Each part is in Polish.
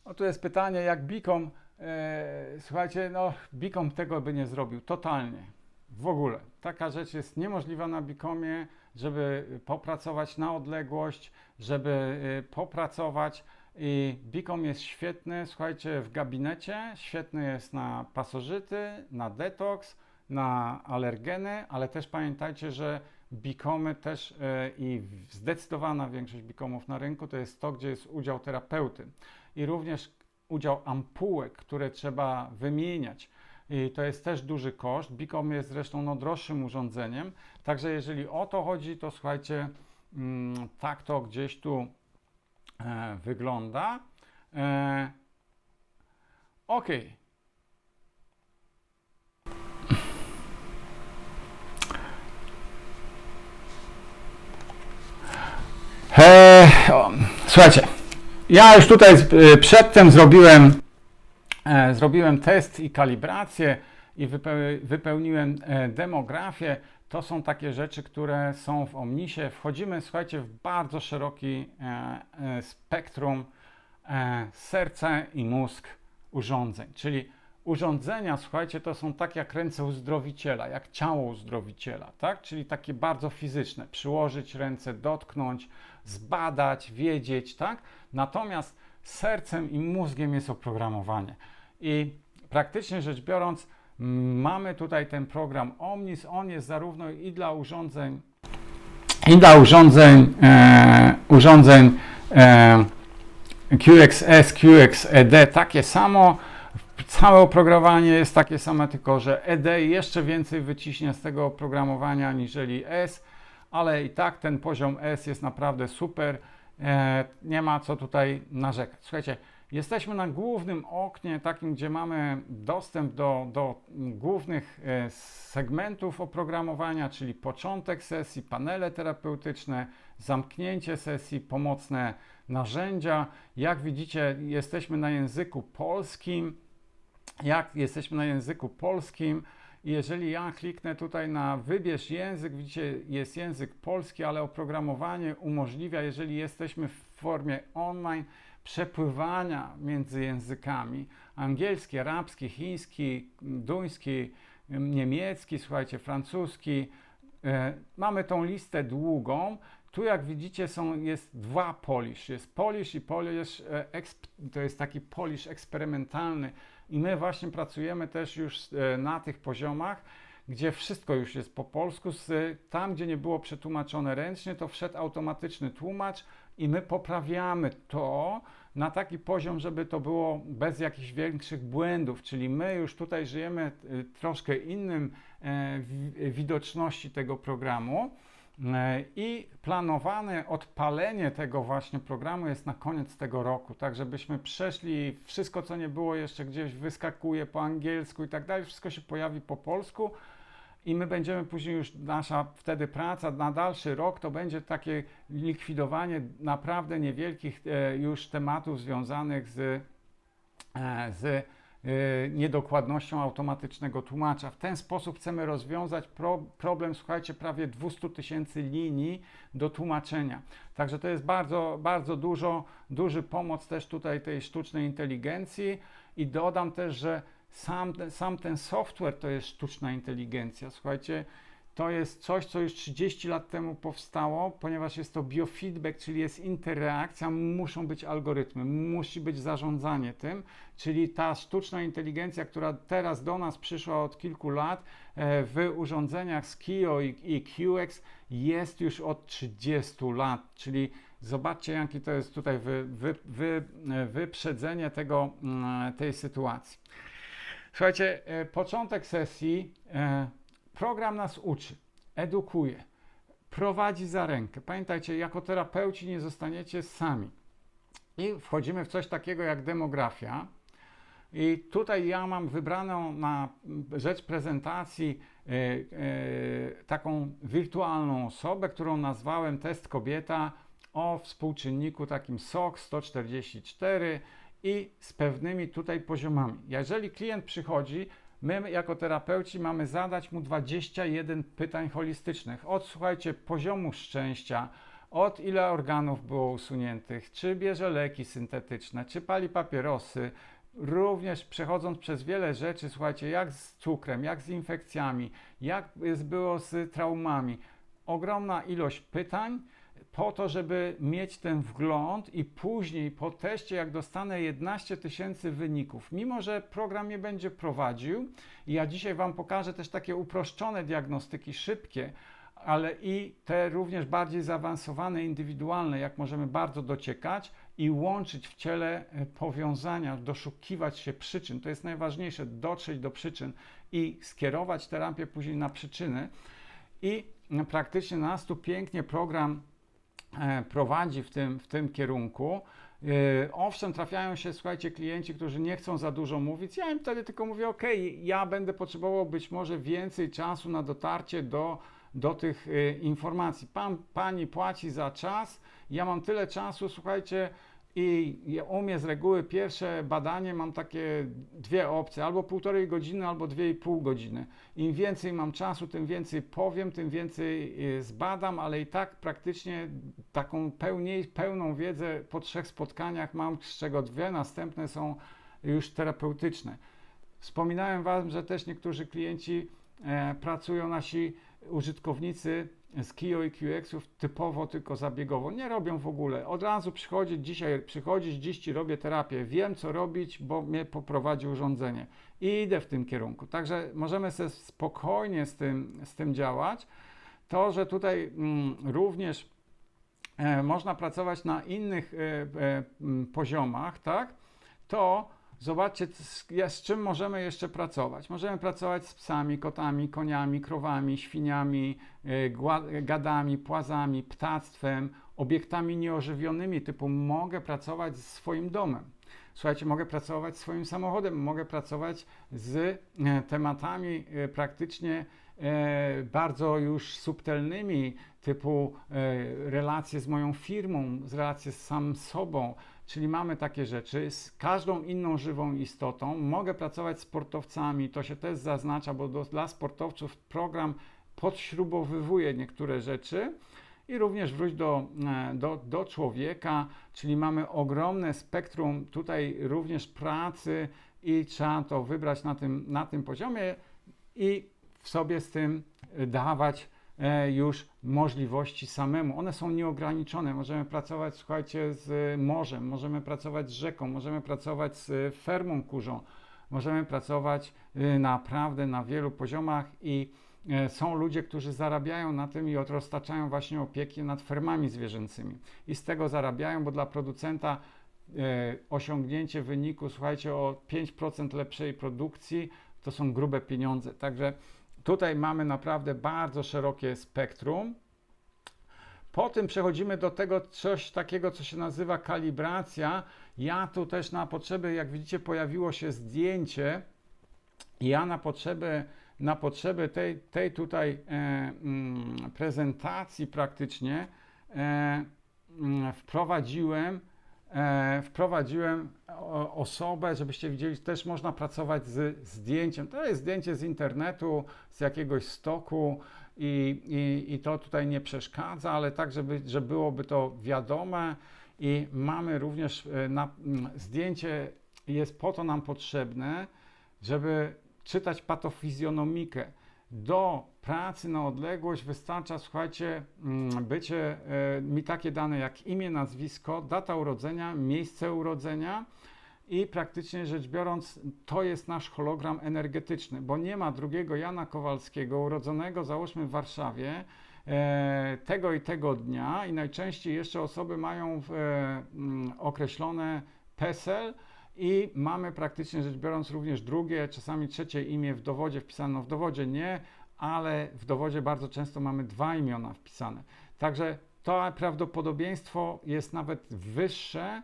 O, tu jest pytanie, jak Bicom, słuchajcie, no Bicom tego by nie zrobił, totalnie, w ogóle. Taka rzecz jest niemożliwa na Bicomie, żeby popracować na odległość, żeby popracować i Bicom jest świetny, słuchajcie, w gabinecie, świetny jest na pasożyty, na detoks, na alergeny, ale też pamiętajcie, że Bicomy też i zdecydowana większość Bicomów na rynku to jest to, gdzie jest udział terapeuty i również udział ampułek, które trzeba wymieniać. I to jest też duży koszt. Bicom jest zresztą no, droższym urządzeniem, także jeżeli o to chodzi, to słuchajcie, tak to gdzieś tu wygląda. Ok. Słuchajcie, ja już tutaj przedtem zrobiłem test i kalibrację i wypełniłem demografię. To są takie rzeczy, które są w Omnisie. Wchodzimy, słuchajcie, w bardzo szeroki spektrum serca i mózg urządzeń, czyli urządzenia, słuchajcie, to są tak jak ręce uzdrowiciela, jak ciało uzdrowiciela, tak? Czyli takie bardzo fizyczne, przyłożyć ręce, dotknąć, zbadać, wiedzieć, tak? Natomiast sercem i mózgiem jest oprogramowanie. I praktycznie rzecz biorąc, mamy tutaj ten program Omnis, on jest zarówno i dla urządzeń, QXS, QXED, takie samo. Całe oprogramowanie jest takie same, tylko że ED jeszcze więcej wyciśnie z tego oprogramowania niżeli S, ale i tak ten poziom S jest naprawdę super. Nie ma co tutaj narzekać. Słuchajcie, jesteśmy na głównym oknie, takim, gdzie mamy dostęp do głównych segmentów oprogramowania, czyli początek sesji, panele terapeutyczne, zamknięcie sesji, pomocne narzędzia. Jak widzicie, jesteśmy na języku polskim. Jeżeli ja kliknę tutaj na wybierz język, widzicie, jest język polski, ale oprogramowanie umożliwia, jeżeli jesteśmy w formie online, przepływania między językami. Angielski, arabski, chiński, duński, niemiecki, słuchajcie, francuski. Mamy tą listę długą. Tu jak widzicie jest dwa Polish. Jest Polish i Polish, to jest taki Polish eksperymentalny. I my właśnie pracujemy też już na tych poziomach, gdzie wszystko już jest po polsku. Tam, gdzie nie było przetłumaczone ręcznie, to wszedł automatyczny tłumacz i my poprawiamy to na taki poziom, żeby to było bez jakichś większych błędów. Czyli my już tutaj żyjemy troszkę innym widoczności tego programu. I planowane odpalenie tego właśnie programu jest na koniec tego roku, tak żebyśmy przeszli wszystko, co nie było jeszcze gdzieś wyskakuje po angielsku i tak dalej, wszystko się pojawi po polsku i my będziemy później już, nasza wtedy praca na dalszy rok to będzie takie likwidowanie naprawdę niewielkich już tematów związanych z niedokładnością automatycznego tłumacza. W ten sposób chcemy rozwiązać problem, słuchajcie, prawie 200 000 linii do tłumaczenia. Także to jest bardzo, bardzo duży pomoc też tutaj tej sztucznej inteligencji i dodam też, że sam ten software to jest sztuczna inteligencja. Słuchajcie, to jest coś, co już 30 lat temu powstało, ponieważ jest to biofeedback, czyli jest interakcja, muszą być algorytmy, musi być zarządzanie tym, czyli ta sztuczna inteligencja, która teraz do nas przyszła od kilku lat w urządzeniach Skio i QX jest już od 30 lat, czyli zobaczcie, jakie to jest tutaj wyprzedzenie tej sytuacji. Słuchajcie, początek sesji. Program nas uczy, edukuje, prowadzi za rękę. Pamiętajcie, jako terapeuci nie zostaniecie sami. I wchodzimy w coś takiego jak demografia. I tutaj ja mam wybraną na rzecz prezentacji taką wirtualną osobę, którą nazwałem test kobieta o współczynniku takim SOC 144 i z pewnymi tutaj poziomami. Jeżeli klient przychodzi, my jako terapeuci mamy zadać mu 21 pytań holistycznych. Od, słuchajcie, poziomu szczęścia, od ile organów było usuniętych, czy bierze leki syntetyczne, czy pali papierosy, również przechodząc przez wiele rzeczy, słuchajcie, jak z cukrem, jak z infekcjami, jak było z traumami. Ogromna ilość pytań po to, żeby mieć ten wgląd i później po teście, jak dostanę 11 000 wyników, mimo że program mnie będzie prowadził, i ja dzisiaj Wam pokażę też takie uproszczone diagnostyki, szybkie, ale i te również bardziej zaawansowane, indywidualne, jak możemy bardzo dociekać i łączyć w ciele powiązania, doszukiwać się przyczyn. To jest najważniejsze, dotrzeć do przyczyn i skierować terapię później na przyczyny. I praktycznie nas tu pięknie program prowadzi w tym kierunku. Owszem, trafiają się, słuchajcie, klienci, którzy nie chcą za dużo mówić. Ja im wtedy tylko mówię, ok, ja będę potrzebował być może więcej czasu na dotarcie do tych informacji. Pani płaci za czas, ja mam tyle czasu, słuchajcie, i u mnie z reguły pierwsze badanie mam takie dwie opcje, albo 1,5 godziny, albo 2,5 godziny. Im więcej mam czasu, tym więcej powiem, tym więcej zbadam, ale i tak praktycznie taką pełną wiedzę po 3 spotkaniach mam, z czego 2 następne są już terapeutyczne. Wspominałem Wam, że też niektórzy klienci pracują, nasi użytkownicy z KIO i QX-ów typowo tylko zabiegowo. Nie robią w ogóle. Od razu przychodzisz, dziś Ci robię terapię. Wiem, co robić, bo mnie poprowadzi urządzenie. I idę w tym kierunku. Także możemy sobie spokojnie z tym działać. To, że tutaj również można pracować na innych poziomach, tak? To zobaczcie, z czym możemy jeszcze pracować. Możemy pracować z psami, kotami, koniami, krowami, świniami, gadami, płazami, ptactwem, obiektami nieożywionymi, typu mogę pracować z swoim domem. Słuchajcie, mogę pracować z swoim samochodem, mogę pracować z tematami praktycznie bardzo już subtelnymi, typu relacje z moją firmą, relacje z samym sobą, czyli mamy takie rzeczy. Z każdą inną żywą istotą mogę pracować z sportowcami, to się też zaznacza, bo dla sportowców program podśrubowywuje niektóre rzeczy. I również wróć do człowieka, czyli mamy ogromne spektrum tutaj również pracy i trzeba to wybrać na tym poziomie i w sobie z tym dawać już możliwości samemu. One są nieograniczone. Możemy pracować, słuchajcie, z morzem, możemy pracować z rzeką, możemy pracować z fermą kurzą, możemy pracować naprawdę na wielu poziomach i są ludzie, którzy zarabiają na tym i roztaczają właśnie opieki nad fermami zwierzęcymi. I z tego zarabiają, bo dla producenta osiągnięcie wyniku, słuchajcie, o 5% lepszej produkcji to są grube pieniądze. Także tutaj mamy naprawdę bardzo szerokie spektrum. Po tym przechodzimy do tego coś takiego, co się nazywa kalibracja. Ja tu też na potrzeby, jak widzicie, pojawiło się zdjęcie. Ja na potrzeby tej tutaj prezentacji praktycznie wprowadziłem osobę, żebyście widzieli, że też można pracować z zdjęciem. To jest zdjęcie z internetu, z jakiegoś stoku i to tutaj nie przeszkadza, ale tak, żeby byłoby to wiadome. I mamy również zdjęcie jest po to nam potrzebne, żeby czytać patofizjonomikę. Do pracy na odległość wystarcza, słuchajcie, mi takie dane jak imię, nazwisko, data urodzenia, miejsce urodzenia i praktycznie rzecz biorąc to jest nasz hologram energetyczny, bo nie ma drugiego Jana Kowalskiego urodzonego, załóżmy w Warszawie, tego i tego dnia i najczęściej jeszcze osoby mają określone PESEL, i mamy praktycznie rzecz biorąc również drugie, czasami trzecie imię w dowodzie wpisane. No w dowodzie nie, ale w dowodzie bardzo często mamy 2 imiona wpisane. Także to prawdopodobieństwo jest nawet wyższe,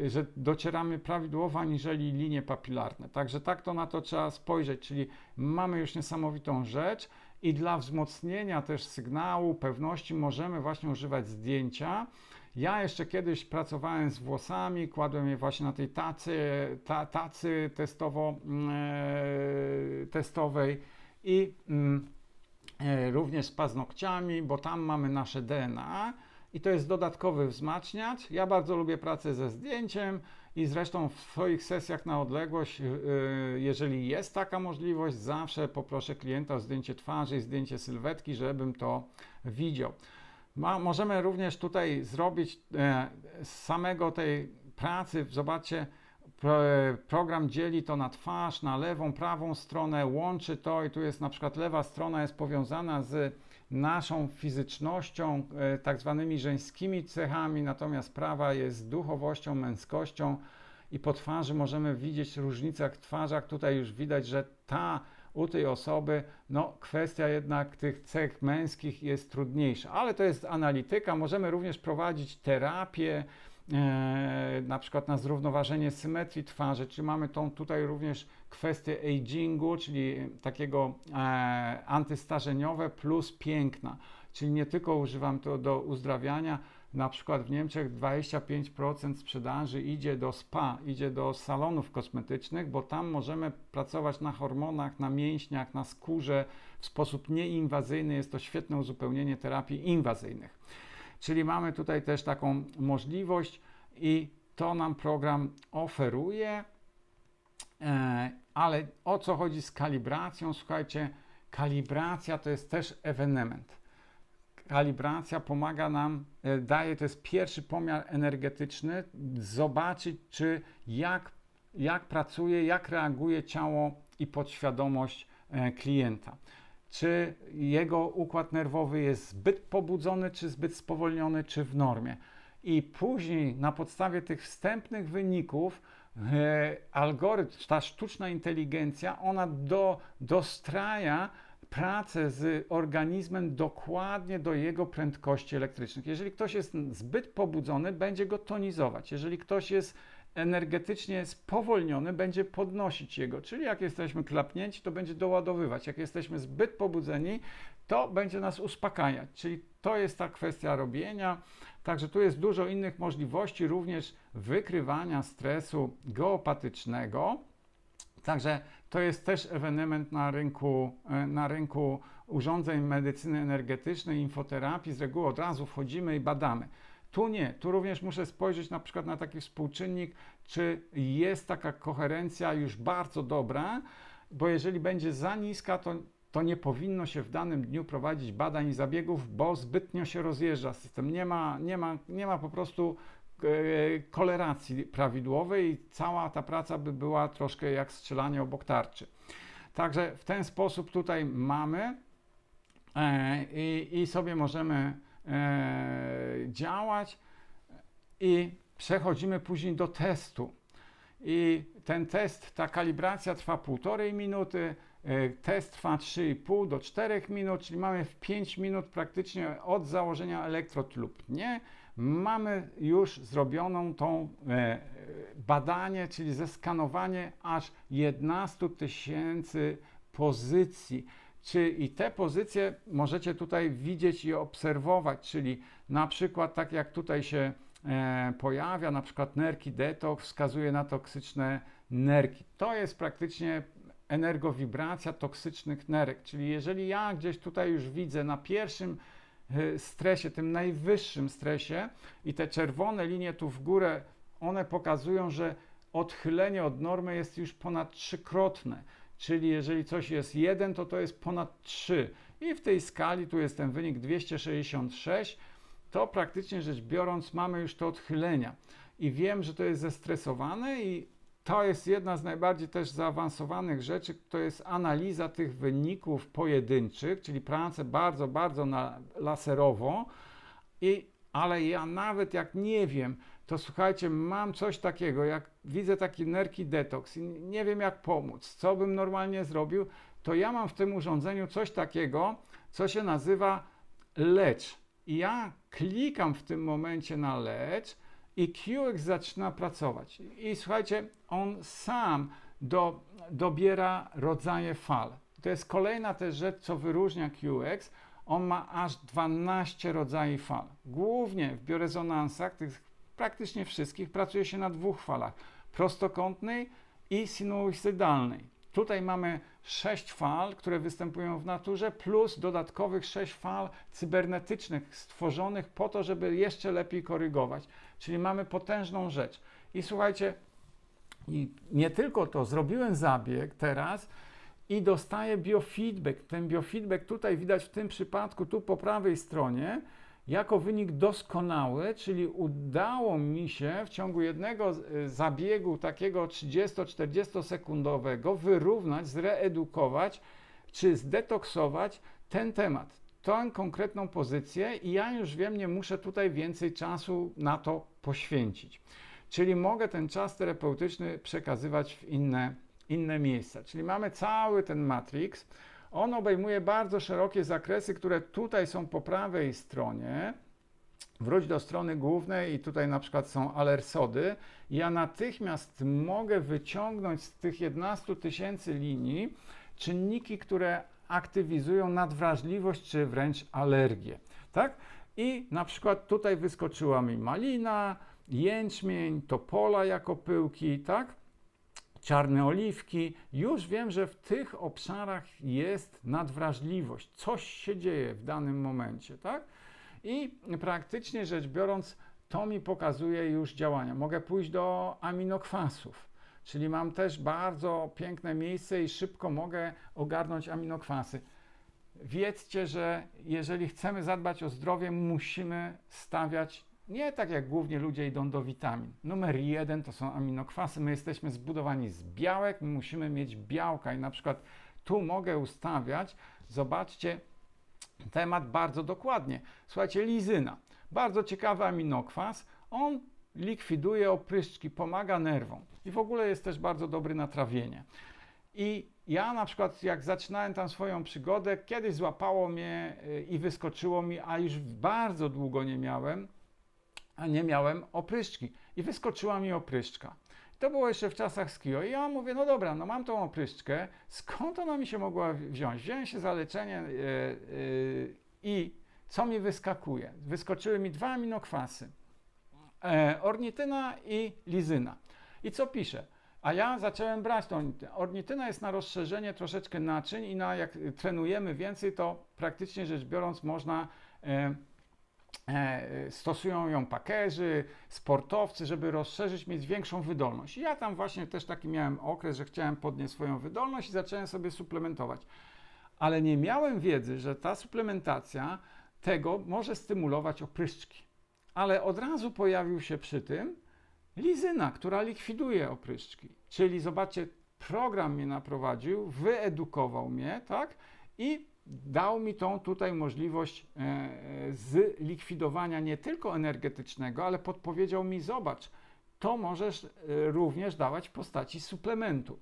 że docieramy prawidłowo aniżeli linie papilarne. Także tak to na to trzeba spojrzeć, czyli mamy już niesamowitą rzecz i dla wzmocnienia też sygnału, pewności możemy właśnie używać zdjęcia. Ja jeszcze kiedyś pracowałem z włosami, kładłem je właśnie na tej tacy testowej i również z paznokciami, bo tam mamy nasze DNA i to jest dodatkowy wzmacniacz. Ja bardzo lubię pracę ze zdjęciem i zresztą w swoich sesjach na odległość, jeżeli jest taka możliwość, zawsze poproszę klienta o zdjęcie twarzy i zdjęcie sylwetki, żebym to widział. Możemy również tutaj zrobić z samego tej pracy, zobaczcie, program dzieli to na twarz, na lewą, prawą stronę, łączy to i tu jest na przykład lewa strona jest powiązana z naszą fizycznością, tak zwanymi żeńskimi cechami, natomiast prawa jest z duchowością, męskością i po twarzy możemy widzieć różnicę w twarzach. Tutaj już widać, że u tej osoby, no kwestia jednak tych cech męskich jest trudniejsza, ale to jest analityka. Możemy również prowadzić terapię, na przykład na zrównoważenie symetrii twarzy, czy mamy tutaj również kwestię agingu, czyli takiego antystarzeniowe plus piękna, czyli nie tylko używam to do uzdrawiania, na przykład w Niemczech 25% sprzedaży idzie do spa, idzie do salonów kosmetycznych, bo tam możemy pracować na hormonach, na mięśniach, na skórze w sposób nieinwazyjny, jest to świetne uzupełnienie terapii inwazyjnych. Czyli mamy tutaj też taką możliwość i to nam program oferuje, ale o co chodzi z kalibracją? Słuchajcie, kalibracja to jest też ewenement. Kalibracja pomaga nam, to jest pierwszy pomiar energetyczny, zobaczyć jak pracuje, jak reaguje ciało i podświadomość klienta. Czy jego układ nerwowy jest zbyt pobudzony, czy zbyt spowolniony, czy w normie. I później na podstawie tych wstępnych wyników algorytm, ta sztuczna inteligencja, ona dostraja pracę z organizmem dokładnie do jego prędkości elektrycznych. Jeżeli ktoś jest zbyt pobudzony, będzie go tonizować. Jeżeli ktoś jest energetycznie spowolniony, będzie podnosić jego, czyli jak jesteśmy klapnięci, to będzie doładowywać. Jak jesteśmy zbyt pobudzeni, to będzie nas uspokajać, czyli to jest ta kwestia robienia. Także tu jest dużo innych możliwości, również wykrywania stresu geopatycznego. Także to jest też ewenement na rynku urządzeń medycyny energetycznej, infoterapii. Z reguły od razu wchodzimy i badamy. Tu nie, tu również muszę spojrzeć na przykład na taki współczynnik, czy jest taka koherencja już bardzo dobra, bo jeżeli będzie za niska, to nie powinno się w danym dniu prowadzić badań i zabiegów, bo zbytnio się rozjeżdża system. Nie ma po prostu koleracji prawidłowej i cała ta praca by była troszkę jak strzelanie obok tarczy. Także w ten sposób tutaj mamy i sobie możemy działać i przechodzimy później do testu. I ten test, ta kalibracja trwa 1,5 minuty, test trwa 3,5 do 4 minut, czyli mamy w 5 minut praktycznie od założenia elektrod lub nie, mamy już zrobioną tą badanie, czyli zeskanowanie aż 11 000 pozycji. I te pozycje możecie tutaj widzieć i obserwować, czyli na przykład tak jak tutaj się pojawia, na przykład nerki detox wskazuje na toksyczne nerki. To jest praktycznie energowibracja toksycznych nerek, czyli jeżeli ja gdzieś tutaj już widzę na pierwszym stresie, tym najwyższym stresie i te czerwone linie tu w górę, one pokazują, że odchylenie od normy jest już ponad 3-krotne. Czyli jeżeli coś jest 1, to jest ponad 3. I w tej skali, tu jest ten wynik 266, to praktycznie rzecz biorąc mamy już te odchylenia. I wiem, że to jest zestresowane i to jest jedna z najbardziej też zaawansowanych rzeczy, to jest analiza tych wyników pojedynczych, czyli pracę bardzo, bardzo laserowo. Ale ja nawet jak nie wiem, to słuchajcie, mam coś takiego, jak widzę taki nerki detoks i nie wiem jak pomóc, co bym normalnie zrobił, to ja mam w tym urządzeniu coś takiego, co się nazywa lecz. I ja klikam w tym momencie na lecz i QX zaczyna pracować. I słuchajcie, on sam dobiera rodzaje fal. To jest kolejna też rzecz, co wyróżnia QX. On ma aż 12 rodzajów fal. Głównie w biorezonansach, tych praktycznie wszystkich, pracuje się na 2 falach. Prostokątnej i sinusoidalnej. Tutaj mamy 6 fal, które występują w naturze, plus dodatkowych 6 fal cybernetycznych stworzonych po to, żeby jeszcze lepiej korygować. Czyli mamy potężną rzecz. I słuchajcie, i nie tylko to, zrobiłem zabieg teraz i dostaję biofeedback. Ten biofeedback tutaj widać w tym przypadku, tu po prawej stronie, jako wynik doskonały, czyli udało mi się w ciągu jednego zabiegu takiego 30-40 sekundowego wyrównać, zreedukować czy zdetoksować ten temat, tę konkretną pozycję i ja już wiem, nie muszę tutaj więcej czasu na to poświęcić. Czyli mogę ten czas terapeutyczny przekazywać w inne miejsca. Czyli mamy cały ten matrix. On obejmuje bardzo szerokie zakresy, które tutaj są po prawej stronie. Wróć do strony głównej i tutaj na przykład są alertsody. Ja natychmiast mogę wyciągnąć z tych 11 000 linii czynniki, które aktywizują nadwrażliwość czy wręcz alergię. Tak? I na przykład tutaj wyskoczyła mi malina, jęczmień, topola jako pyłki, tak? Czarne oliwki. Już wiem, że w tych obszarach jest nadwrażliwość. Coś się dzieje w danym momencie, tak? I praktycznie rzecz biorąc, to mi pokazuje już działania. Mogę pójść do aminokwasów, czyli mam też bardzo piękne miejsce i szybko mogę ogarnąć aminokwasy. Wiedzcie, że jeżeli chcemy zadbać o zdrowie, musimy stawiać nie tak jak głównie ludzie idą do witamin. Numer 1 to są aminokwasy. My jesteśmy zbudowani z białek, my musimy mieć białka i na przykład tu mogę ustawiać, zobaczcie temat bardzo dokładnie. Słuchajcie, lizyna. Bardzo ciekawy aminokwas. On likwiduje opryszczki, pomaga nerwom i w ogóle jest też bardzo dobry na trawienie. I ja na przykład jak zaczynałem tam swoją przygodę, kiedyś złapało mnie i wyskoczyło mi, a już bardzo długo nie miałem opryszczki i wyskoczyła mi opryszczka. To było jeszcze w czasach SKIO i ja mówię, no dobra, no mam tą opryszczkę, skąd ona mi się mogła wziąć? Wziąłem się za leczenie i co mi wyskakuje? Wyskoczyły mi 2 aminokwasy, ornityna i lizyna. I co pisze? A ja zacząłem brać tą ornityna jest na rozszerzenie troszeczkę naczyń i na jak trenujemy więcej, to praktycznie rzecz biorąc można stosują ją pakerzy, sportowcy, żeby rozszerzyć, mieć większą wydolność. I ja tam właśnie też taki miałem okres, że chciałem podnieść swoją wydolność i zacząłem sobie suplementować. Ale nie miałem wiedzy, że ta suplementacja tego może stymulować opryszczki. Ale od razu pojawił się przy tym lizyna, która likwiduje opryszczki. Czyli zobaczcie, program mnie naprowadził, wyedukował mnie, tak? I dał mi tą tutaj możliwość zlikwidowania nie tylko energetycznego, ale podpowiedział mi, zobacz, to możesz również dawać w postaci suplementu.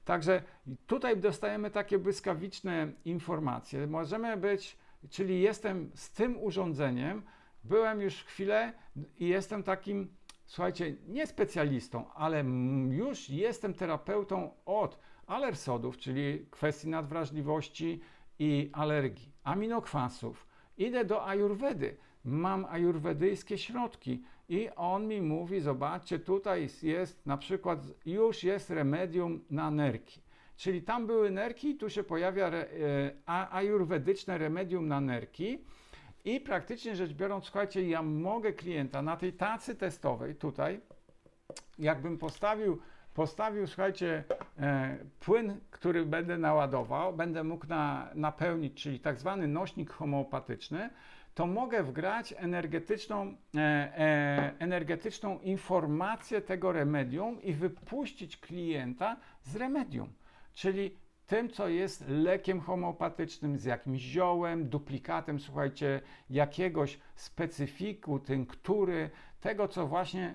Także tutaj dostajemy takie błyskawiczne informacje. Możemy być, czyli jestem z tym urządzeniem, byłem już chwilę i jestem takim, słuchajcie, nie specjalistą, ale już jestem terapeutą od alertsodów, czyli kwestii nadwrażliwości i alergii, aminokwasów. Idę do ajurwedy, mam ajurwedyjskie środki i on mi mówi, zobaczcie, tutaj jest na przykład, już jest remedium na nerki. Czyli tam były nerki i tu się pojawia ajurwedyczne remedium na nerki i praktycznie rzecz biorąc, słuchajcie, ja mogę klienta na tej tacy testowej tutaj, jakbym postawił, słuchajcie, płyn, który będę naładował, będę mógł napełnić, czyli tak zwany nośnik homeopatyczny, to mogę wgrać energetyczną informację tego remedium i wypuścić klienta z remedium, czyli tym, co jest lekiem homeopatycznym, z jakimś ziołem, duplikatem, słuchajcie, jakiegoś specyfiku, tynktury, tego, co właśnie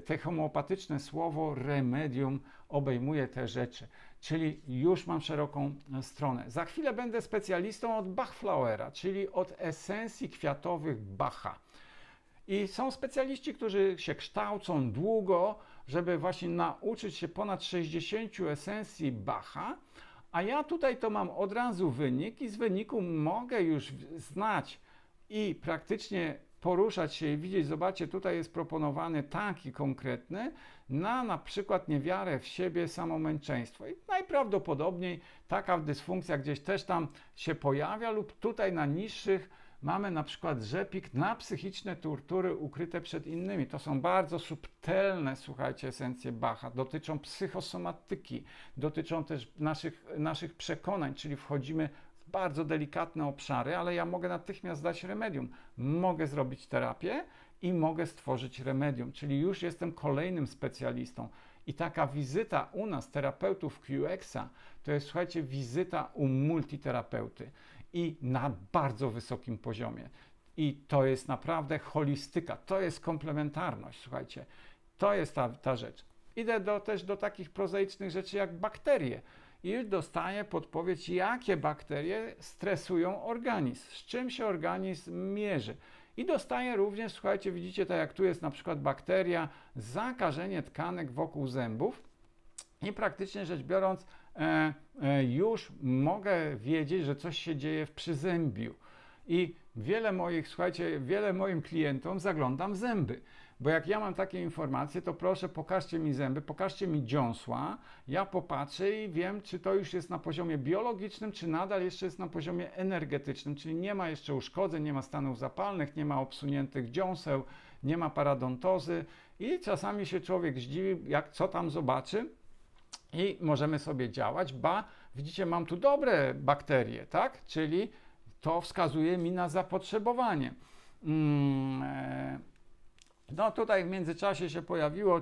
te homeopatyczne słowo remedium obejmuje te rzeczy. Czyli już mam szeroką stronę. Za chwilę będę specjalistą od Bachflowera, czyli od esencji kwiatowych Bacha. I są specjaliści, którzy się kształcą długo, żeby właśnie nauczyć się ponad 60 esencji Bacha, a ja tutaj to mam od razu wynik i z wyniku mogę już znać i praktycznie poruszać się i widzieć, zobaczcie, tutaj jest proponowany taki konkretny, na przykład niewiarę w siebie, samomęczeństwo. I najprawdopodobniej taka dysfunkcja gdzieś też tam się pojawia lub tutaj na niższych mamy na przykład rzepik na psychiczne tortury ukryte przed innymi. To są bardzo subtelne, słuchajcie, esencje Bacha. Dotyczą psychosomatyki, dotyczą też naszych przekonań, czyli wchodzimy w bardzo delikatne obszary, ale ja mogę natychmiast dać remedium. Mogę zrobić terapię i mogę stworzyć remedium, czyli już jestem kolejnym specjalistą. I taka wizyta u nas, terapeutów QX-a, to jest, słuchajcie, wizyta u multiterapeuty i na bardzo wysokim poziomie. I to jest naprawdę holistyka, to jest komplementarność, słuchajcie. To jest ta rzecz. Idę też do takich prozaicznych rzeczy jak bakterie. I już dostaję podpowiedź, jakie bakterie stresują organizm, z czym się organizm mierzy. I dostaję również, słuchajcie, widzicie, tak jak tu jest na przykład bakteria, zakażenie tkanek wokół zębów i praktycznie rzecz biorąc już mogę wiedzieć, że coś się dzieje w przyzębiu. I wiele moim klientom zaglądam w zęby. Bo jak ja mam takie informacje, to proszę pokażcie mi zęby, pokażcie mi dziąsła, ja popatrzę i wiem, czy to już jest na poziomie biologicznym, czy nadal jeszcze jest na poziomie energetycznym, czyli nie ma jeszcze uszkodzeń, nie ma stanów zapalnych, nie ma obsuniętych dziąseł, nie ma paradontozy i czasami się człowiek zdziwi, co tam zobaczy i możemy sobie działać, widzicie, mam tu dobre bakterie, tak? Czyli to wskazuje mi na zapotrzebowanie. No tutaj w międzyczasie się pojawiło,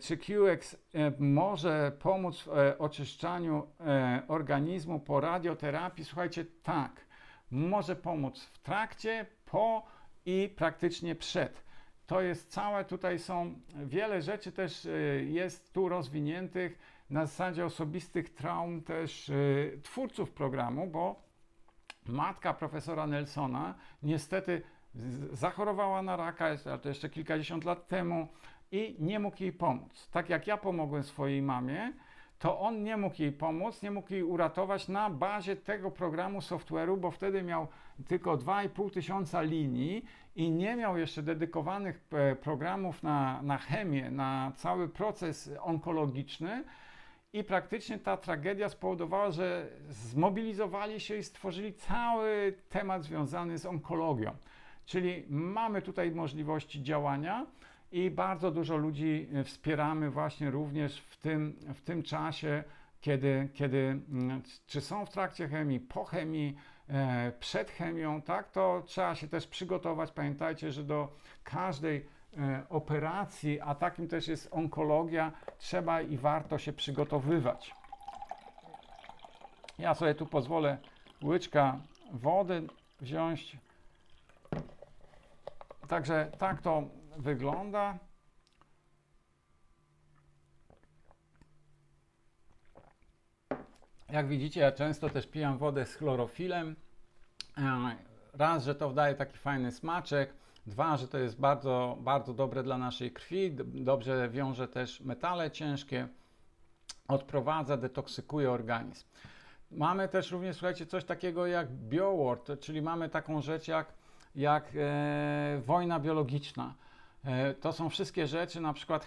czy QX może pomóc w oczyszczaniu organizmu po radioterapii. Słuchajcie, tak, może pomóc w trakcie, po i praktycznie przed. To jest całe, tutaj są wiele rzeczy też jest tu rozwiniętych na zasadzie osobistych traum też twórców programu, bo matka profesora Nelsona niestety zachorowała na raka, ale to jeszcze kilkadziesiąt lat temu i nie mógł jej pomóc. Tak jak ja pomogłem swojej mamie, to on nie mógł jej pomóc, nie mógł jej uratować na bazie tego programu software'u, bo wtedy miał tylko 2,5 tysiąca linii i nie miał jeszcze dedykowanych programów na chemię, na cały proces onkologiczny. I praktycznie ta tragedia spowodowała, że zmobilizowali się i stworzyli cały temat związany z onkologią. Czyli mamy tutaj możliwości działania i bardzo dużo ludzi wspieramy właśnie również w tym czasie, kiedy czy są w trakcie chemii, po chemii, przed chemią, tak, to trzeba się też przygotować. Pamiętajcie, że do każdej operacji, a takim też jest onkologia, trzeba i warto się przygotowywać. Ja sobie tu pozwolę łyczka wody wziąć. Także tak to wygląda. Jak widzicie, ja często też pijam wodę z chlorofilem. Raz, że to daje taki fajny smaczek. Dwa, że to jest bardzo, bardzo dobre dla naszej krwi. Dobrze wiąże też metale ciężkie. Odprowadza, detoksykuje organizm. Mamy też również, słuchajcie, coś takiego jak biowar, czyli mamy taką rzecz jak wojna biologiczna. To są wszystkie rzeczy, na przykład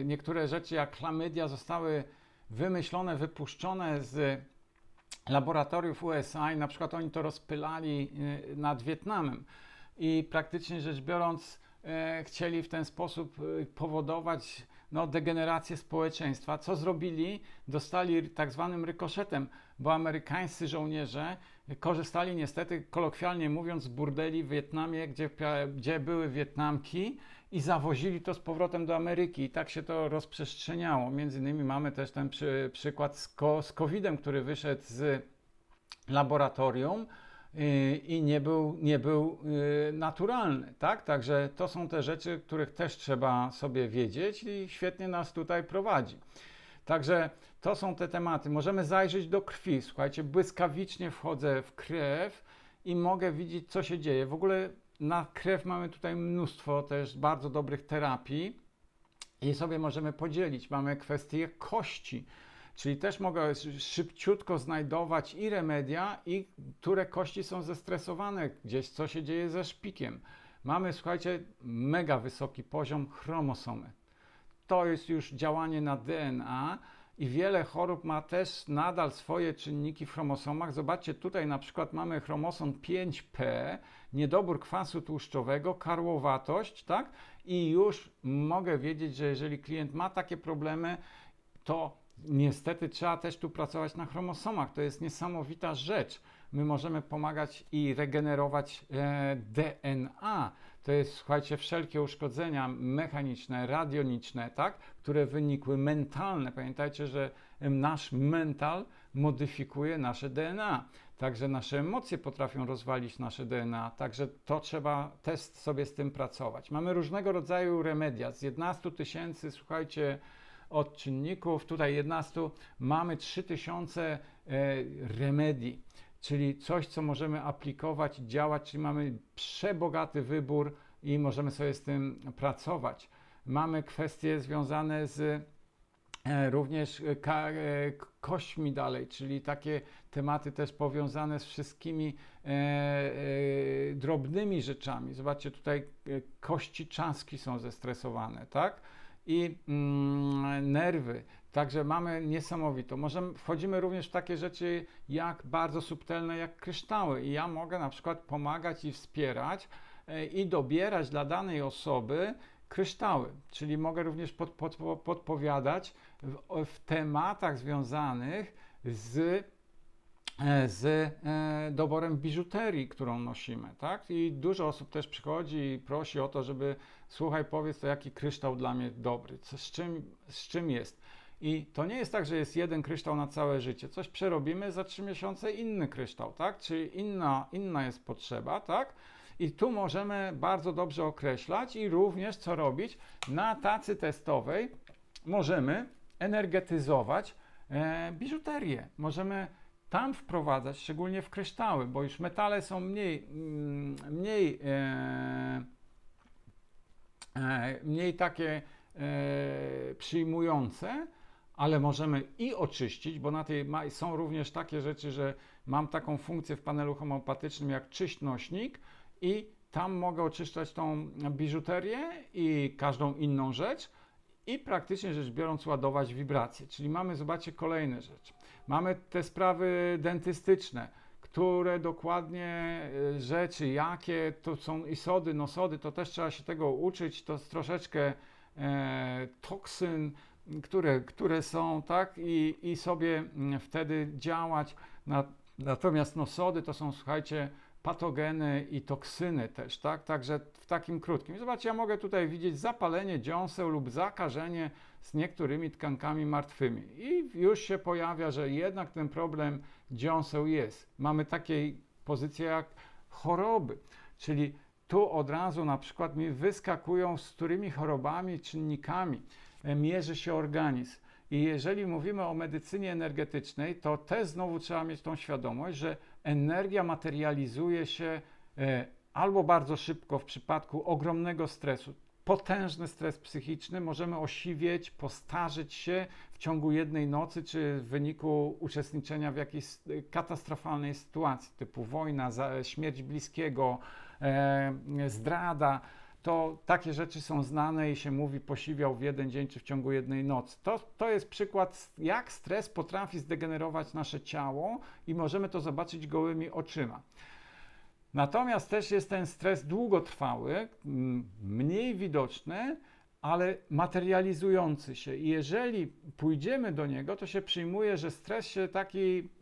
niektóre rzeczy jak chlamydia zostały wymyślone, wypuszczone z laboratoriów USA i na przykład oni to rozpylali nad Wietnamem i praktycznie rzecz biorąc chcieli w ten sposób powodować degenerację społeczeństwa. Co zrobili? Dostali tak zwanym rykoszetem, bo amerykańscy żołnierze korzystali niestety, kolokwialnie mówiąc, z burdeli w Wietnamie, gdzie były Wietnamki i zawozili to z powrotem do Ameryki i tak się to rozprzestrzeniało. Między innymi mamy też ten przykład z COVID-em, który wyszedł z laboratorium i nie był naturalny, tak? Także to są te rzeczy, których też trzeba sobie wiedzieć i świetnie nas tutaj prowadzi. Także to są te tematy. Możemy zajrzeć do krwi. Słuchajcie, błyskawicznie wchodzę w krew i mogę widzieć, co się dzieje. W ogóle na krew mamy tutaj mnóstwo też bardzo dobrych terapii i sobie możemy podzielić. Mamy kwestię kości, Czyli też mogę szybciutko znajdować i remedia, i które kości są zestresowane, gdzieś co się dzieje ze szpikiem. Mamy, słuchajcie, mega wysoki poziom chromosomy. To jest już działanie na DNA i wiele chorób ma też nadal swoje czynniki w chromosomach. Zobaczcie, tutaj na przykład mamy chromosom 5p, niedobór kwasu tłuszczowego, karłowatość, tak? I już mogę wiedzieć, że jeżeli klient ma takie problemy, to niestety trzeba też tu pracować na chromosomach. To jest niesamowita rzecz. My możemy pomagać i regenerować DNA. To jest, słuchajcie, wszelkie uszkodzenia mechaniczne, radioniczne, tak, które wynikły mentalne. Pamiętajcie, że nasz mental modyfikuje nasze DNA. Także nasze emocje potrafią rozwalić nasze DNA. Także to trzeba też sobie z tym pracować. Mamy różnego rodzaju remedia. Z 11 tysięcy, słuchajcie, od czynników, tutaj 11, mamy 3000 remedii, czyli coś, co możemy aplikować i działać, czyli mamy przebogaty wybór i możemy sobie z tym pracować. Mamy kwestie związane z również kośćmi dalej, czyli takie tematy też powiązane z wszystkimi drobnymi rzeczami. Zobaczcie, tutaj kości czaszki są zestresowane, tak? I nerwy. Także mamy niesamowito. Wchodzimy również w takie rzeczy jak bardzo subtelne jak kryształy i ja mogę na przykład pomagać i wspierać i dobierać dla danej osoby kryształy, czyli mogę również podpowiadać w tematach związanych z doborem biżuterii, którą nosimy, tak? I dużo osób też przychodzi i prosi o to, żeby słuchaj, powiedz to, jaki kryształ dla mnie dobry, z czym jest. I to nie jest tak, że jest jeden kryształ na całe życie. Coś przerobimy, za 3 miesiące inny kryształ, tak? Czyli inna jest potrzeba, tak? I tu możemy bardzo dobrze określać i również co robić. Na tacy testowej możemy energetyzować biżuterię. Możemy tam wprowadzać, szczególnie w kryształy, bo już metale są mniej takie przyjmujące, ale możemy i oczyścić, bo na tej są również takie rzeczy, że mam taką funkcję w panelu homeopatycznym jak czyść nośnik i tam mogę oczyszczać tą biżuterię i każdą inną rzecz i praktycznie rzecz biorąc ładować wibracje. Czyli mamy, zobaczcie, kolejne rzeczy. Mamy te sprawy dentystyczne, które dokładnie rzeczy, jakie to są isody, nosody, to też trzeba się tego uczyć, to jest troszeczkę toksyn, które są, tak, i sobie wtedy działać. Natomiast nosody to są, słuchajcie, patogeny i toksyny też, tak? Także w takim krótkim. Zobaczcie, ja mogę tutaj widzieć zapalenie dziąseł lub zakażenie z niektórymi tkankami martwymi. I już się pojawia, że jednak ten problem dziąseł jest. Mamy takie pozycje jak choroby, czyli tu od razu na przykład mi wyskakują, z którymi chorobami, czynnikami mierzy się organizm. I jeżeli mówimy o medycynie energetycznej, to też znowu trzeba mieć tą świadomość, że energia materializuje się albo bardzo szybko w przypadku ogromnego stresu. Potężny stres psychiczny, możemy osiwieć, postarzeć się w ciągu jednej nocy, czy w wyniku uczestniczenia w jakiejś katastrofalnej sytuacji, typu wojna, śmierć bliskiego, zdrada. To takie rzeczy są znane i się mówi, posiwiał w jeden dzień czy w ciągu jednej nocy. To jest przykład, jak stres potrafi zdegenerować nasze ciało i możemy to zobaczyć gołymi oczyma. Natomiast też jest ten stres długotrwały, mniej widoczny, ale materializujący się. I jeżeli pójdziemy do niego, to się przyjmuje, że stres się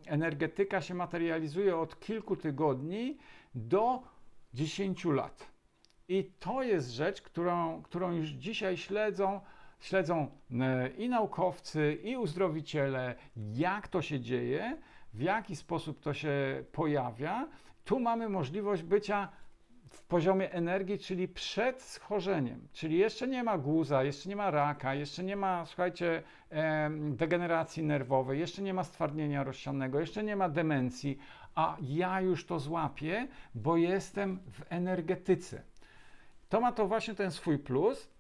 energetyka się materializuje od kilku tygodni do 10 lat. I to jest rzecz, którą już dzisiaj śledzą i naukowcy, i uzdrowiciele, jak to się dzieje, w jaki sposób to się pojawia. Tu mamy możliwość bycia w poziomie energii, czyli przed schorzeniem, czyli jeszcze nie ma guza, jeszcze nie ma raka, jeszcze nie ma, słuchajcie, degeneracji nerwowej, jeszcze nie ma stwardnienia rozsianego, jeszcze nie ma demencji, a ja już to złapię, bo jestem w energetyce. To ma to właśnie ten swój plus.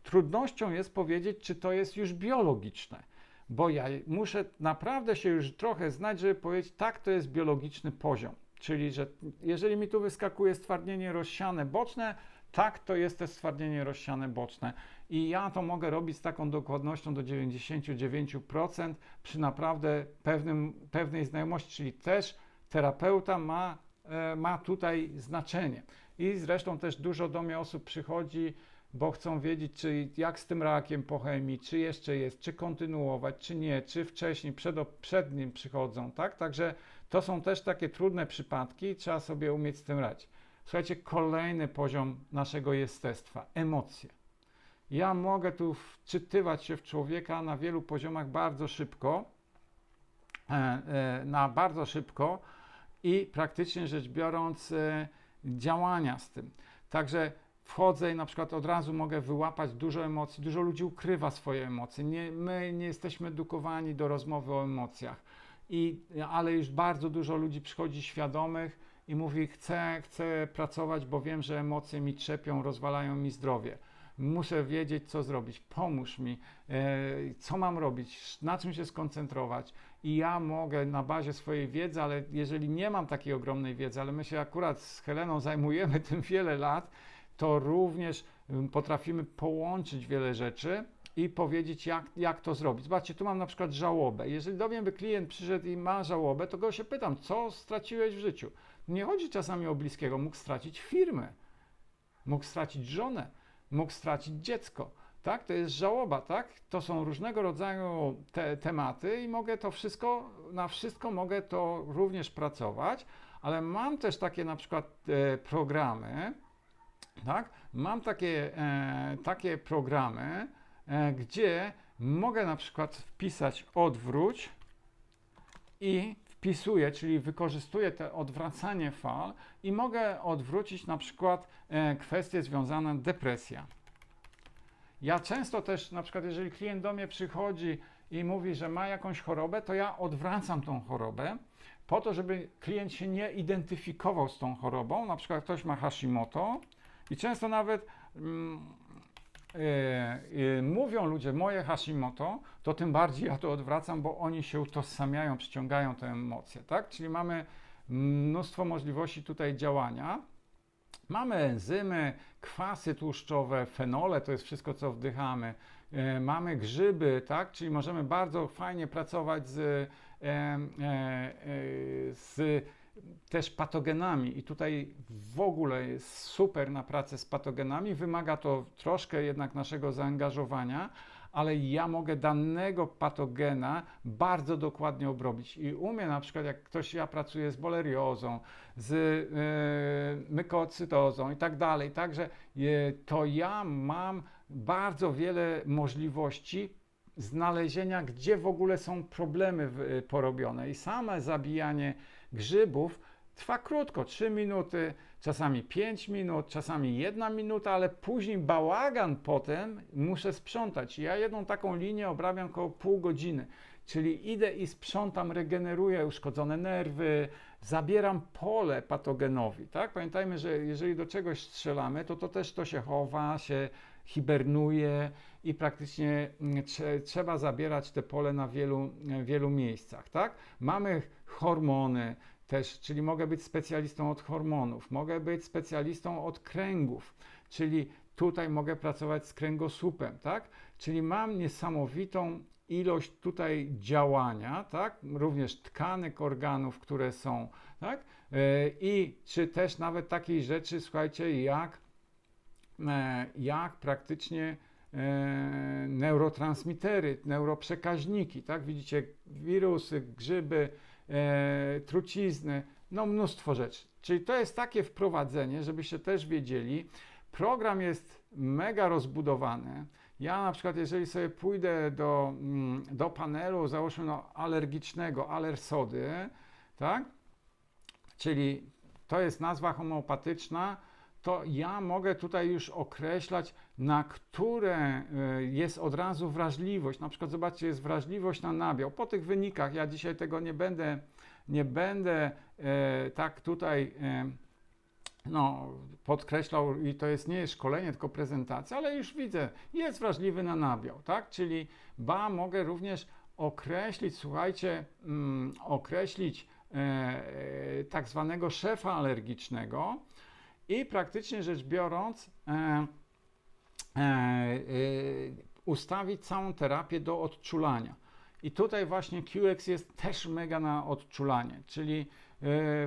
Trudnością jest powiedzieć, czy to jest już biologiczne, bo ja muszę naprawdę się już trochę znać, żeby powiedzieć, tak, to jest biologiczny poziom. Czyli, że jeżeli mi tu wyskakuje stwardnienie rozsiane boczne, tak, to jest to stwardnienie rozsiane boczne. I ja to mogę robić z taką dokładnością do 99% przy naprawdę pewnej znajomości, czyli też terapeuta ma tutaj znaczenie. I zresztą też dużo do mnie osób przychodzi, bo chcą wiedzieć, czy jak z tym rakiem po chemii, czy jeszcze jest, czy kontynuować, czy nie, czy wcześniej, przed nim przychodzą, tak? Także to są też takie trudne przypadki i trzeba sobie umieć z tym radzić. Słuchajcie, kolejny poziom naszego jestestwa, emocje. Ja mogę tu wczytywać się w człowieka na wielu poziomach bardzo szybko, i praktycznie rzecz biorąc działania z tym. Także wchodzę i na przykład od razu mogę wyłapać dużo emocji. Dużo ludzi ukrywa swoje emocje. My nie jesteśmy edukowani do rozmowy o emocjach. Ale już bardzo dużo ludzi przychodzi świadomych i mówi, chcę pracować, bo wiem, że emocje mi trzepią, rozwalają mi zdrowie. Muszę wiedzieć, co zrobić, pomóż mi, co mam robić, na czym się skoncentrować. I ja mogę na bazie swojej wiedzy, ale jeżeli nie mam takiej ogromnej wiedzy, ale my się akurat z Heleną zajmujemy tym wiele lat, to również potrafimy połączyć wiele rzeczy i powiedzieć, jak to zrobić. Zobaczcie, tu mam na przykład żałobę. Jeżeli do mnie by klient przyszedł i ma żałobę, to go się pytam, co straciłeś w życiu? Nie chodzi czasami o bliskiego, mógł stracić firmę, mógł stracić żonę, mógł stracić dziecko. Tak? To jest żałoba, tak? To są różnego rodzaju tematy i mogę to wszystko, na wszystko mogę to również pracować, ale mam też takie na przykład programy, tak? Mam takie programy, gdzie mogę na przykład wpisać odwróć i wpisuję, czyli wykorzystuję to odwracanie fal i mogę odwrócić na przykład kwestie związane z depresją. Ja często też, na przykład jeżeli klient do mnie przychodzi i mówi, że ma jakąś chorobę, to ja odwracam tą chorobę po to, żeby klient się nie identyfikował z tą chorobą. Na przykład ktoś ma Hashimoto i często nawet mówią ludzie, moje Hashimoto, to tym bardziej ja to odwracam, bo oni się utożsamiają, przyciągają te emocje, tak? Czyli mamy mnóstwo możliwości tutaj działania. Mamy enzymy, kwasy tłuszczowe, fenole, to jest wszystko, co wdychamy. Mamy grzyby, tak? Czyli możemy bardzo fajnie pracować z też patogenami i tutaj w ogóle jest super na pracę z patogenami. Wymaga to troszkę jednak naszego zaangażowania, ale ja mogę danego patogena bardzo dokładnie obrobić i umiem na przykład, jak ja pracuję z boleriozą, z mykocytozą i tak dalej, także to ja mam bardzo wiele możliwości znalezienia, gdzie w ogóle są problemy porobione i same zabijanie grzybów trwa krótko, 3 minuty, czasami 5 minut, czasami 1 minuta, ale później bałagan potem muszę sprzątać. Ja jedną taką linię obrabiam około pół godziny, czyli idę i sprzątam, regeneruję uszkodzone nerwy, zabieram pole patogenowi. Tak? Pamiętajmy, że jeżeli do czegoś strzelamy, to też to się chowa, się hibernuje i praktycznie trzeba zabierać te pole na wielu miejscach. Tak? Mamy hormony też, czyli mogę być specjalistą od hormonów, mogę być specjalistą od kręgów, czyli tutaj mogę pracować z kręgosłupem, tak? Czyli mam niesamowitą ilość tutaj działania, tak? Również tkanek organów, które są, tak? I czy też nawet takiej rzeczy, słuchajcie, jak praktycznie neurotransmitery, neuroprzekaźniki, tak? Widzicie, wirusy, grzyby, trucizny, no mnóstwo rzeczy. Czyli to jest takie wprowadzenie, żebyście też wiedzieli. Program jest mega rozbudowany. Ja na przykład, jeżeli sobie pójdę do panelu, załóżmy alergicznego, Allersody, tak? Czyli to jest nazwa homeopatyczna, to ja mogę tutaj już określać, na które jest od razu wrażliwość. Na przykład zobaczcie, jest wrażliwość na nabiał. Po tych wynikach, ja dzisiaj tego nie będę tak tutaj podkreślał i to nie jest szkolenie, tylko prezentacja, ale już widzę, jest wrażliwy na nabiał, tak? Czyli mogę również określić, słuchajcie, określić tak zwanego szefa alergicznego i praktycznie rzecz biorąc ustawić całą terapię do odczulania. I tutaj właśnie QX jest też mega na odczulanie, czyli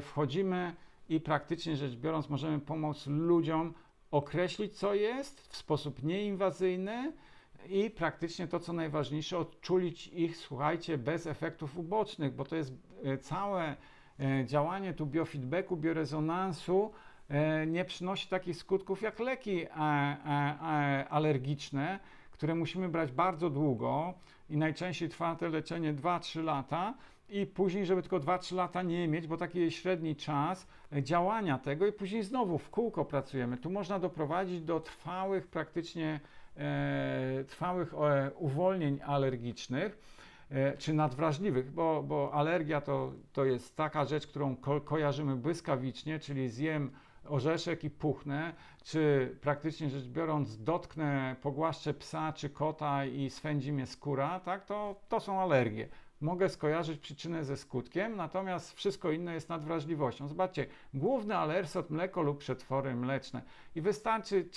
wchodzimy i praktycznie rzecz biorąc możemy pomóc ludziom określić, co jest w sposób nieinwazyjny i praktycznie to, co najważniejsze, odczulić ich, słuchajcie, bez efektów ubocznych, bo to jest całe działanie tu biofeedbacku, biorezonansu nie przynosi takich skutków jak leki alergiczne, które musimy brać bardzo długo i najczęściej trwa to leczenie 2-3 lata i później, żeby tylko 2-3 lata nie mieć, bo taki jest średni czas działania tego i później znowu w kółko pracujemy. Tu można doprowadzić do trwałych praktycznie trwałych uwolnień alergicznych czy nadwrażliwych, bo alergia to jest taka rzecz, którą kojarzymy błyskawicznie, czyli zjem orzeszek i puchnę, czy praktycznie rzecz biorąc dotknę, pogłaszczę psa czy kota i swędzi mnie skóra, tak? To są alergie. Mogę skojarzyć przyczynę ze skutkiem, natomiast wszystko inne jest nadwrażliwością. Zobaczcie, główny alersot mleko lub przetwory mleczne i wystarczy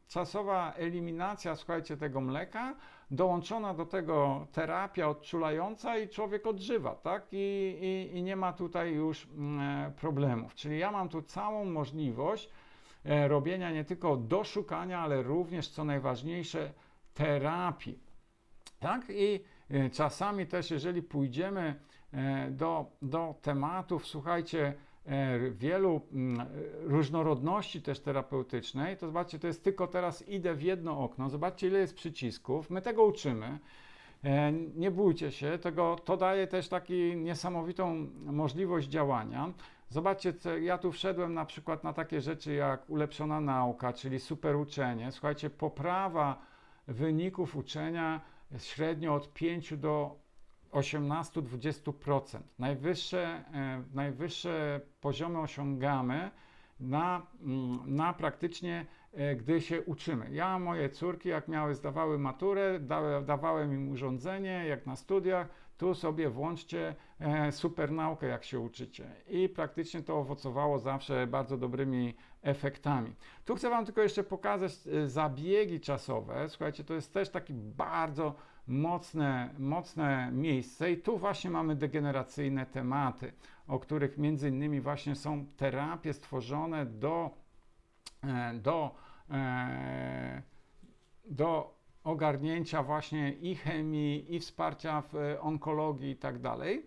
czasowa eliminacja, słuchajcie, tego mleka, dołączona do tego terapia odczulająca i człowiek odżywa, tak? I nie ma tutaj już problemów. Czyli ja mam tu całą możliwość robienia nie tylko doszukania, ale również, co najważniejsze, terapii, tak? I czasami też, jeżeli pójdziemy do tematów, słuchajcie, wielu różnorodności też terapeutycznej, to zobaczcie, to jest tylko teraz idę w jedno okno, zobaczcie, ile jest przycisków, my tego uczymy, nie bójcie się, to daje też taką niesamowitą możliwość działania. Zobaczcie, ja tu wszedłem na przykład na takie rzeczy jak ulepszona nauka, czyli super uczenie, słuchajcie, poprawa wyników uczenia średnio od 5 do 18-20%. Najwyższe poziomy osiągamy na praktycznie, gdy się uczymy. Ja, moje córki, jak zdawały maturę, dawałem im urządzenie, jak na studiach, tu sobie włączcie super naukę, jak się uczycie. I praktycznie to owocowało zawsze bardzo dobrymi efektami. Tu chcę Wam tylko jeszcze pokazać zabiegi czasowe. Słuchajcie, to jest też taki bardzo mocne miejsce i tu właśnie mamy degeneracyjne tematy, o których między innymi właśnie są terapie stworzone do ogarnięcia właśnie i chemii, i wsparcia w onkologii i tak dalej.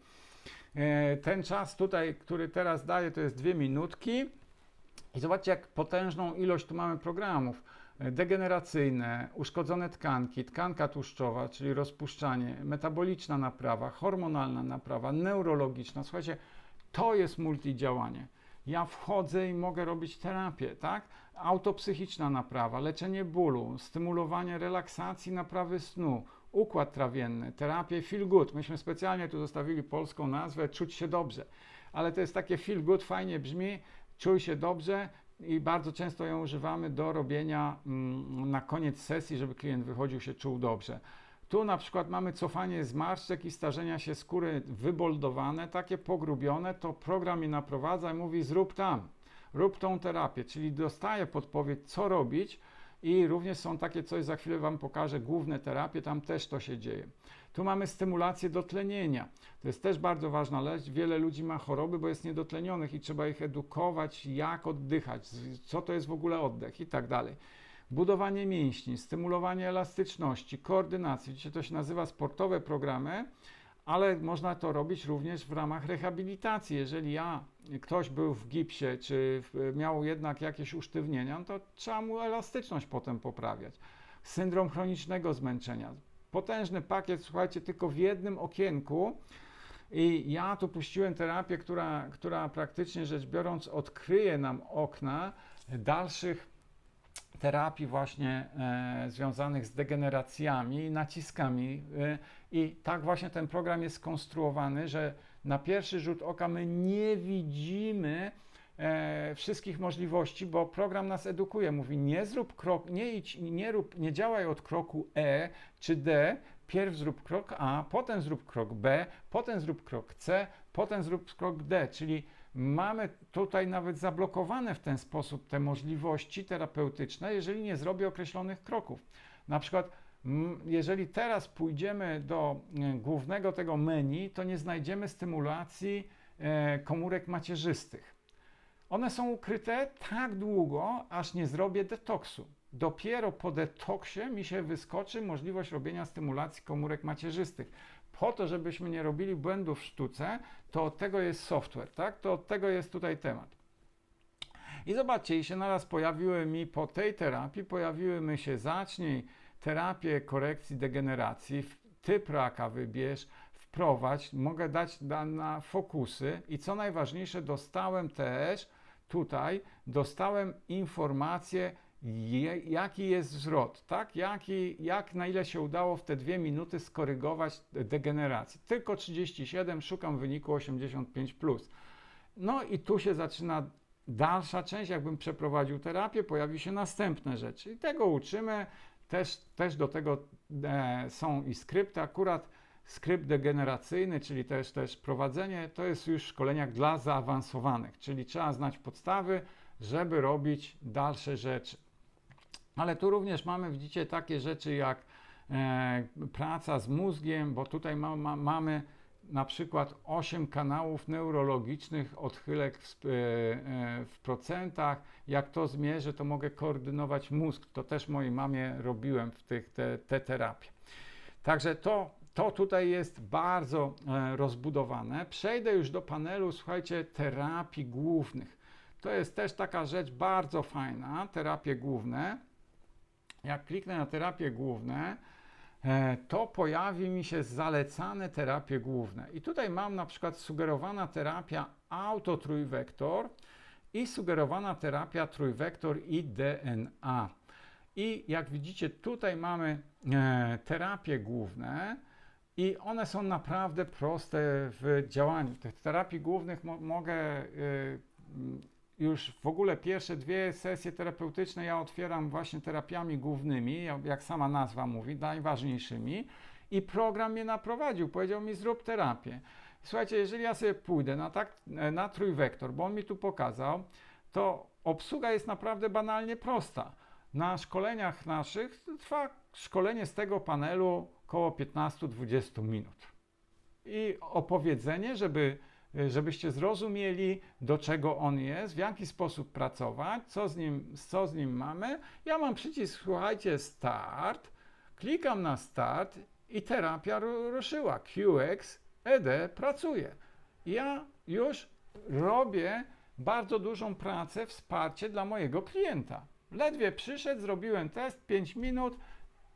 Ten czas tutaj, który teraz daję, to jest 2 minutki i zobaczcie, jak potężną ilość tu mamy programów. Degeneracyjne, uszkodzone tkanki, tkanka tłuszczowa, czyli rozpuszczanie, metaboliczna naprawa, hormonalna naprawa, neurologiczna. Słuchajcie, to jest multidziałanie. Ja wchodzę i mogę robić terapię, tak? Autopsychiczna naprawa, leczenie bólu, stymulowanie relaksacji, naprawy snu, układ trawienny, terapię feel good. Myśmy specjalnie tu zostawili polską nazwę, czuć się dobrze. Ale to jest takie feel good, fajnie brzmi, czuj się dobrze i bardzo często ją używamy do robienia na koniec sesji, żeby klient wychodził się czuł dobrze. Tu na przykład mamy cofanie zmarszczek i starzenia się skóry wyboldowane, takie pogrubione, to program mnie naprowadza i mówi zrób tam, rób tą terapię, czyli dostaję podpowiedź, co robić i również są takie coś, za chwilę Wam pokażę, główne terapie, tam też to się dzieje. Tu mamy stymulację dotlenienia, to jest też bardzo ważna rzecz, wiele ludzi ma choroby, bo jest niedotlenionych i trzeba ich edukować, jak oddychać, co to jest w ogóle oddech i tak dalej. Budowanie mięśni, stymulowanie elastyczności, koordynacji. Dzisiaj to się nazywa sportowe programy, ale można to robić również w ramach rehabilitacji. Jeżeli ktoś był w gipsie, czy miał jednak jakieś usztywnienia, no to trzeba mu elastyczność potem poprawiać. Syndrom chronicznego zmęczenia. Potężny pakiet, słuchajcie, tylko w jednym okienku. I ja tu puściłem terapię, która praktycznie rzecz biorąc odkryje nam okna dalszych terapii właśnie związanych z degeneracjami, naciskami i tak właśnie ten program jest skonstruowany, że na pierwszy rzut oka my nie widzimy wszystkich możliwości, bo program nas edukuje. Mówi, nie zrób krok, nie idź, nie działaj od kroku E czy D, pierw zrób krok A, potem zrób krok B, potem zrób krok C, potem zrób krok D, czyli mamy tutaj nawet zablokowane w ten sposób te możliwości terapeutyczne, jeżeli nie zrobię określonych kroków. Na przykład, jeżeli teraz pójdziemy do głównego tego menu, to nie znajdziemy stymulacji komórek macierzystych. One są ukryte tak długo, aż nie zrobię detoksu. Dopiero po detoksie mi się wyskoczy możliwość robienia stymulacji komórek macierzystych. Po to, żebyśmy nie robili błędów w sztuce, to od tego jest software, tak? To od tego jest tutaj temat. I zobaczcie, i się naraz pojawiły mi po tej terapii, zacznij terapię korekcji degeneracji, typ raka wybierz, wprowadź, mogę dać na fokusy i co najważniejsze, dostałem też tutaj, informację, jaki jest zwrot, tak? Na ile się udało w te 2 minuty skorygować degenerację. Tylko 37, szukam wyniku 85+. No i tu się zaczyna dalsza część, jakbym przeprowadził terapię, pojawi się następne rzeczy. I tego uczymy, też do tego są i skrypty, akurat skrypt degeneracyjny, czyli też prowadzenie, to jest już w szkoleniach dla zaawansowanych, czyli trzeba znać podstawy, żeby robić dalsze rzeczy. Ale tu również mamy, widzicie, takie rzeczy jak praca z mózgiem, bo tutaj mamy na przykład 8 kanałów neurologicznych, odchylek w procentach. Jak to zmierzę, to mogę koordynować mózg. To też mojej mamie robiłem w te terapie. Także to tutaj jest bardzo rozbudowane. Przejdę już do panelu, słuchajcie, terapii głównych. To jest też taka rzecz bardzo fajna, terapie główne. Jak kliknę na terapie główne, to pojawi mi się zalecane terapie główne. I tutaj mam na przykład sugerowana terapia autotrójwektor i sugerowana terapia trójwektor i DNA. I jak widzicie, tutaj mamy terapie główne i one są naprawdę proste w działaniu. Tych terapii głównych mogę już w ogóle pierwsze 2 sesje terapeutyczne ja otwieram właśnie terapiami głównymi, jak sama nazwa mówi, najważniejszymi i program mnie naprowadził, powiedział mi zrób terapię. Słuchajcie, jeżeli ja sobie pójdę na trójwektor, bo on mi tu pokazał, to obsługa jest naprawdę banalnie prosta. Na szkoleniach naszych trwa szkolenie z tego panelu około 15-20 minut. I opowiedzenie, żebyście zrozumieli, do czego on jest, w jaki sposób pracować, co z nim mamy. Ja mam przycisk, słuchajcie, start, klikam na start i terapia ruszyła. QX ED pracuje. Ja już robię bardzo dużą pracę, wsparcie dla mojego klienta. Ledwie przyszedł, zrobiłem test, 5 minut,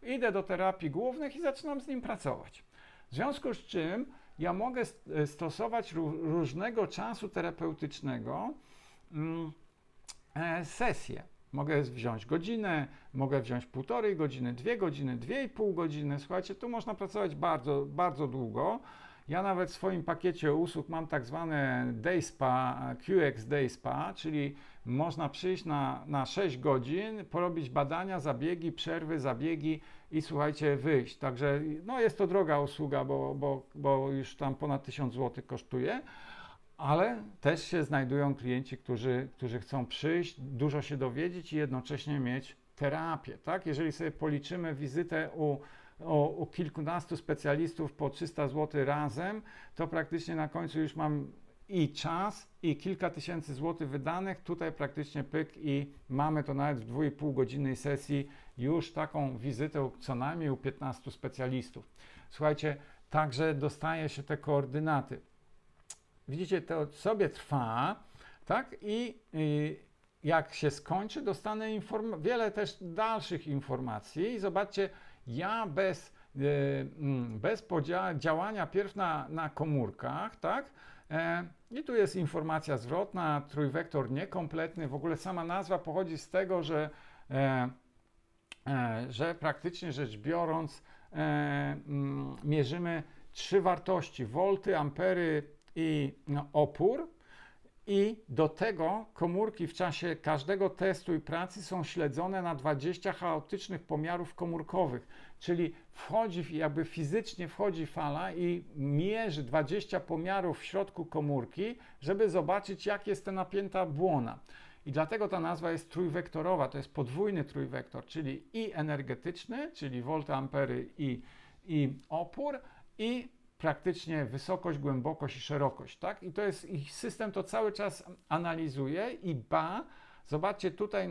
idę do terapii głównych i zaczynam z nim pracować. W związku z czym ja mogę stosować różnego czasu terapeutycznego sesje. Mogę wziąć godzinę, mogę wziąć 1,5 godziny, 2 godziny, 2,5 godziny. Słuchajcie, tu można pracować bardzo, bardzo długo. Ja nawet w swoim pakiecie usług mam tak zwane Day Spa, QX Day Spa, czyli można przyjść na 6 godzin, porobić badania, zabiegi, przerwy, zabiegi i słuchajcie, wyjść. Także no jest to droga usługa, bo już tam ponad 1000 zł kosztuje, ale też się znajdują klienci, którzy chcą przyjść, dużo się dowiedzieć i jednocześnie mieć terapię. Tak? Jeżeli sobie policzymy wizytę u kilkunastu specjalistów po 300 zł razem, to praktycznie na końcu już mam i czas, i kilka tysięcy złotych wydanych, tutaj praktycznie pyk i mamy to nawet w 2,5-godzinnej sesji już taką wizytę co najmniej u 15 specjalistów. Słuchajcie, także dostaje się te koordynaty. Widzicie, to sobie trwa, tak? I jak się skończy, dostanę wiele też dalszych informacji i zobaczcie, ja bez działania pierw na komórkach, tak? I tu jest informacja zwrotna, trójwektor niekompletny. W ogóle sama nazwa pochodzi z tego, że praktycznie rzecz biorąc mierzymy 3 wartości: wolty, ampery i opór. I do tego komórki w czasie każdego testu i pracy są śledzone na 20 chaotycznych pomiarów komórkowych, czyli jakby fizycznie wchodzi fala i mierzy 20 pomiarów w środku komórki, żeby zobaczyć, jak jest ta napięta błona. I dlatego ta nazwa jest trójwektorowa, to jest podwójny trójwektor, czyli i energetyczny, czyli wolty, ampery i opór, i praktycznie wysokość, głębokość i szerokość, tak? I to jest, ich system to cały czas analizuje i zobaczcie tutaj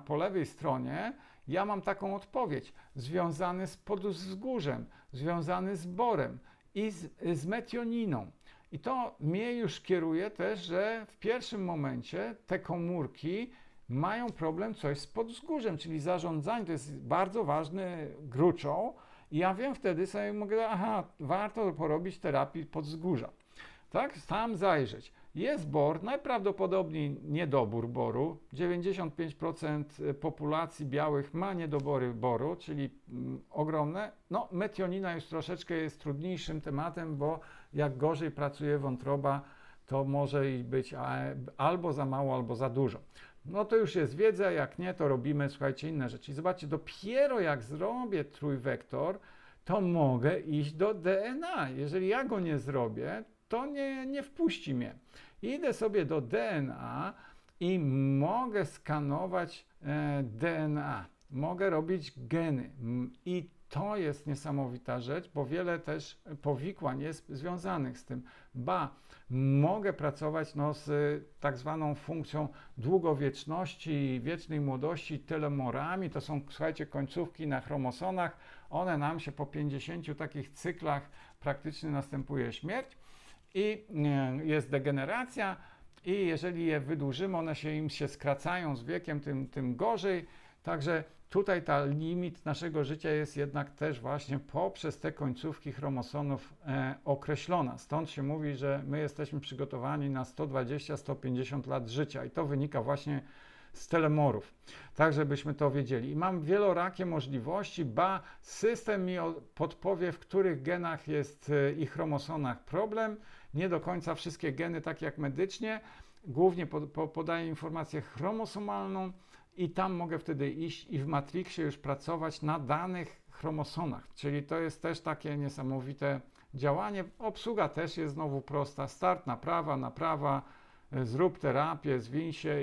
po lewej stronie, ja mam taką odpowiedź, związany z podwzgórzem, związany z borem i z metioniną. I to mnie już kieruje też, że w pierwszym momencie te komórki mają problem coś z podwzgórzem, czyli zarządzanie, to jest bardzo ważny gruczoł. I ja wiem, wtedy sobie mogę, warto porobić terapii podwzgórza. Tak, tam zajrzeć. Jest bor, najprawdopodobniej niedobór boru. 95% populacji białych ma niedobory boru, czyli ogromne. No, metionina już troszeczkę jest trudniejszym tematem, bo jak gorzej pracuje wątroba, to może być albo za mało, albo za dużo. No to już jest wiedza, jak nie, to robimy, słuchajcie, inne rzeczy. I zobaczcie, dopiero jak zrobię trójwektor, to mogę iść do DNA. Jeżeli ja go nie zrobię, to nie wpuści mnie. Idę sobie do DNA i mogę skanować DNA. Mogę robić geny. I to jest niesamowita rzecz, bo wiele też powikłań jest związanych z tym. Mogę pracować z tak zwaną funkcją długowieczności i wiecznej młodości, telomorami. To są, słuchajcie, końcówki na chromosomach. One nam się po 50 takich cyklach praktycznie następuje śmierć i jest degeneracja. I jeżeli je wydłużymy, one im się skracają z wiekiem, tym gorzej. Także tutaj ta limit naszego życia jest jednak też właśnie poprzez te końcówki chromosomów określona. Stąd się mówi, że my jesteśmy przygotowani na 120-150 lat życia i to wynika właśnie z telomorów. Tak, żebyśmy to wiedzieli. I mam wielorakie możliwości, system mi podpowie, w których genach jest i chromosomach problem. Nie do końca wszystkie geny, tak jak medycznie. Głównie podaje informację chromosomalną, i tam mogę wtedy iść i w Matrixie już pracować na danych chromosomach. Czyli to jest też takie niesamowite działanie. Obsługa też jest znowu prosta. Start, naprawa, zrób terapię, zwiń się.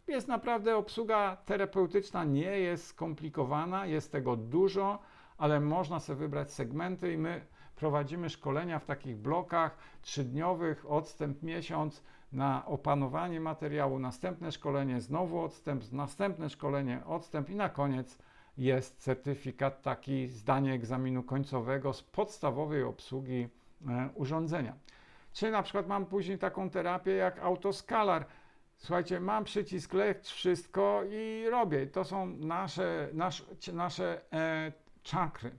Jest naprawdę obsługa terapeutyczna, nie jest skomplikowana, jest tego dużo, ale można sobie wybrać segmenty i my prowadzimy szkolenia w takich blokach 3-dniowych, odstęp miesiąc, na opanowanie materiału, następne szkolenie, znowu odstęp, następne szkolenie, odstęp i na koniec jest certyfikat, taki zdanie egzaminu końcowego z podstawowej obsługi urządzenia. Czyli na przykład mam później taką terapię jak autoskalar. Słuchajcie, mam przycisk, lecz wszystko i robię. To są nasze czakry.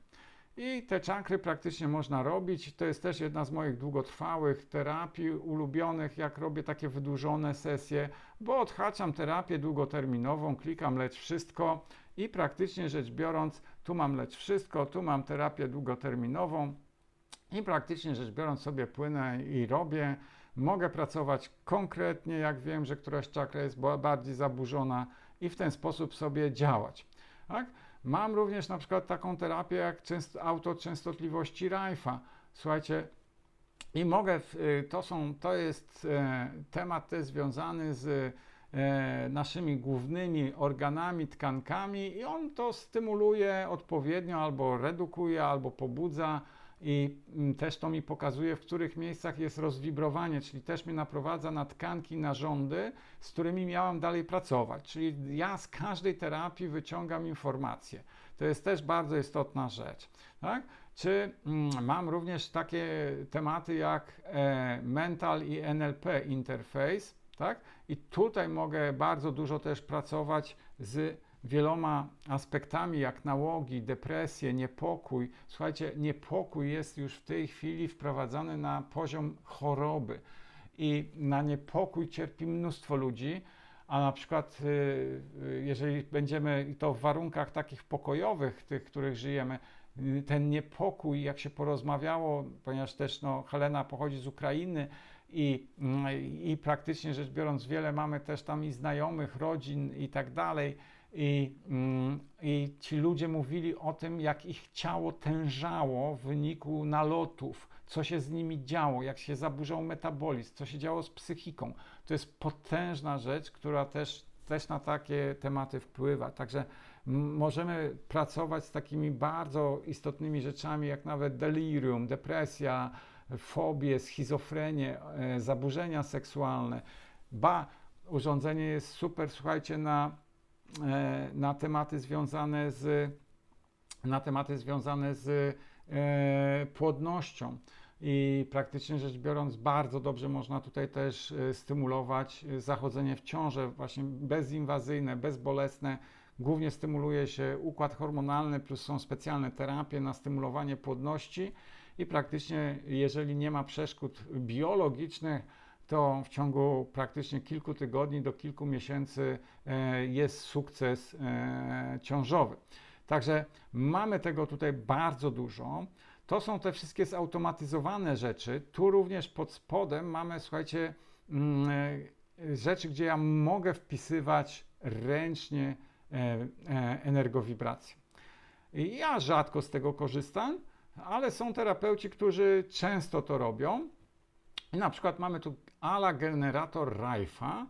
I te czakry praktycznie można robić. To jest też jedna z moich długotrwałych terapii ulubionych, jak robię takie wydłużone sesje, bo odhaczam terapię długoterminową, klikam lecz wszystko i praktycznie rzecz biorąc, tu mam lecz wszystko, tu mam terapię długoterminową i praktycznie rzecz biorąc sobie płynę i robię. Mogę pracować konkretnie, jak wiem, że któraś czakra jest bardziej zaburzona i w ten sposób sobie działać. Tak? Mam również na przykład taką terapię jak autoczęstotliwości Rife'a. Słuchajcie, i mogę, to jest temat też związany z naszymi głównymi organami, tkankami i on to stymuluje odpowiednio, albo redukuje, albo pobudza i też to mi pokazuje, w których miejscach jest rozwibrowanie, czyli też mnie naprowadza na tkanki, narządy, z którymi miałam dalej pracować. Czyli ja z każdej terapii wyciągam informacje. To jest też bardzo istotna rzecz. Tak? Czy mam również takie tematy jak mental i NLP interface, tak? I tutaj mogę bardzo dużo też pracować z wieloma aspektami, jak nałogi, depresje, niepokój. Słuchajcie, niepokój jest już w tej chwili wprowadzany na poziom choroby i na niepokój cierpi mnóstwo ludzi, a na przykład jeżeli będziemy to w warunkach takich pokojowych, tych, w których żyjemy, ten niepokój, jak się porozmawiało, ponieważ też Helena pochodzi z Ukrainy i praktycznie rzecz biorąc wiele mamy też tam i znajomych, rodzin i tak dalej. I ci ludzie mówili o tym, jak ich ciało tężało w wyniku nalotów, co się z nimi działo, jak się zaburzał metabolizm, co się działo z psychiką. To jest potężna rzecz, która też na takie tematy wpływa. Także możemy pracować z takimi bardzo istotnymi rzeczami, jak nawet delirium, depresja, fobie, schizofrenię, zaburzenia seksualne. Urządzenie jest super, słuchajcie, na tematy związane z płodnością i praktycznie rzecz biorąc bardzo dobrze można tutaj też stymulować zachodzenie w ciążę, właśnie bezinwazyjne, bezbolesne. Głównie stymuluje się układ hormonalny, plus są specjalne terapie na stymulowanie płodności i praktycznie jeżeli nie ma przeszkód biologicznych, to w ciągu praktycznie kilku tygodni do kilku miesięcy jest sukces ciążowy. Także mamy tego tutaj bardzo dużo. To są te wszystkie zautomatyzowane rzeczy. Tu również pod spodem mamy, słuchajcie, rzeczy, gdzie ja mogę wpisywać ręcznie energowibracje. Ja rzadko z tego korzystam, ale są terapeuci, którzy często to robią. I na przykład mamy tu ala generator Raifa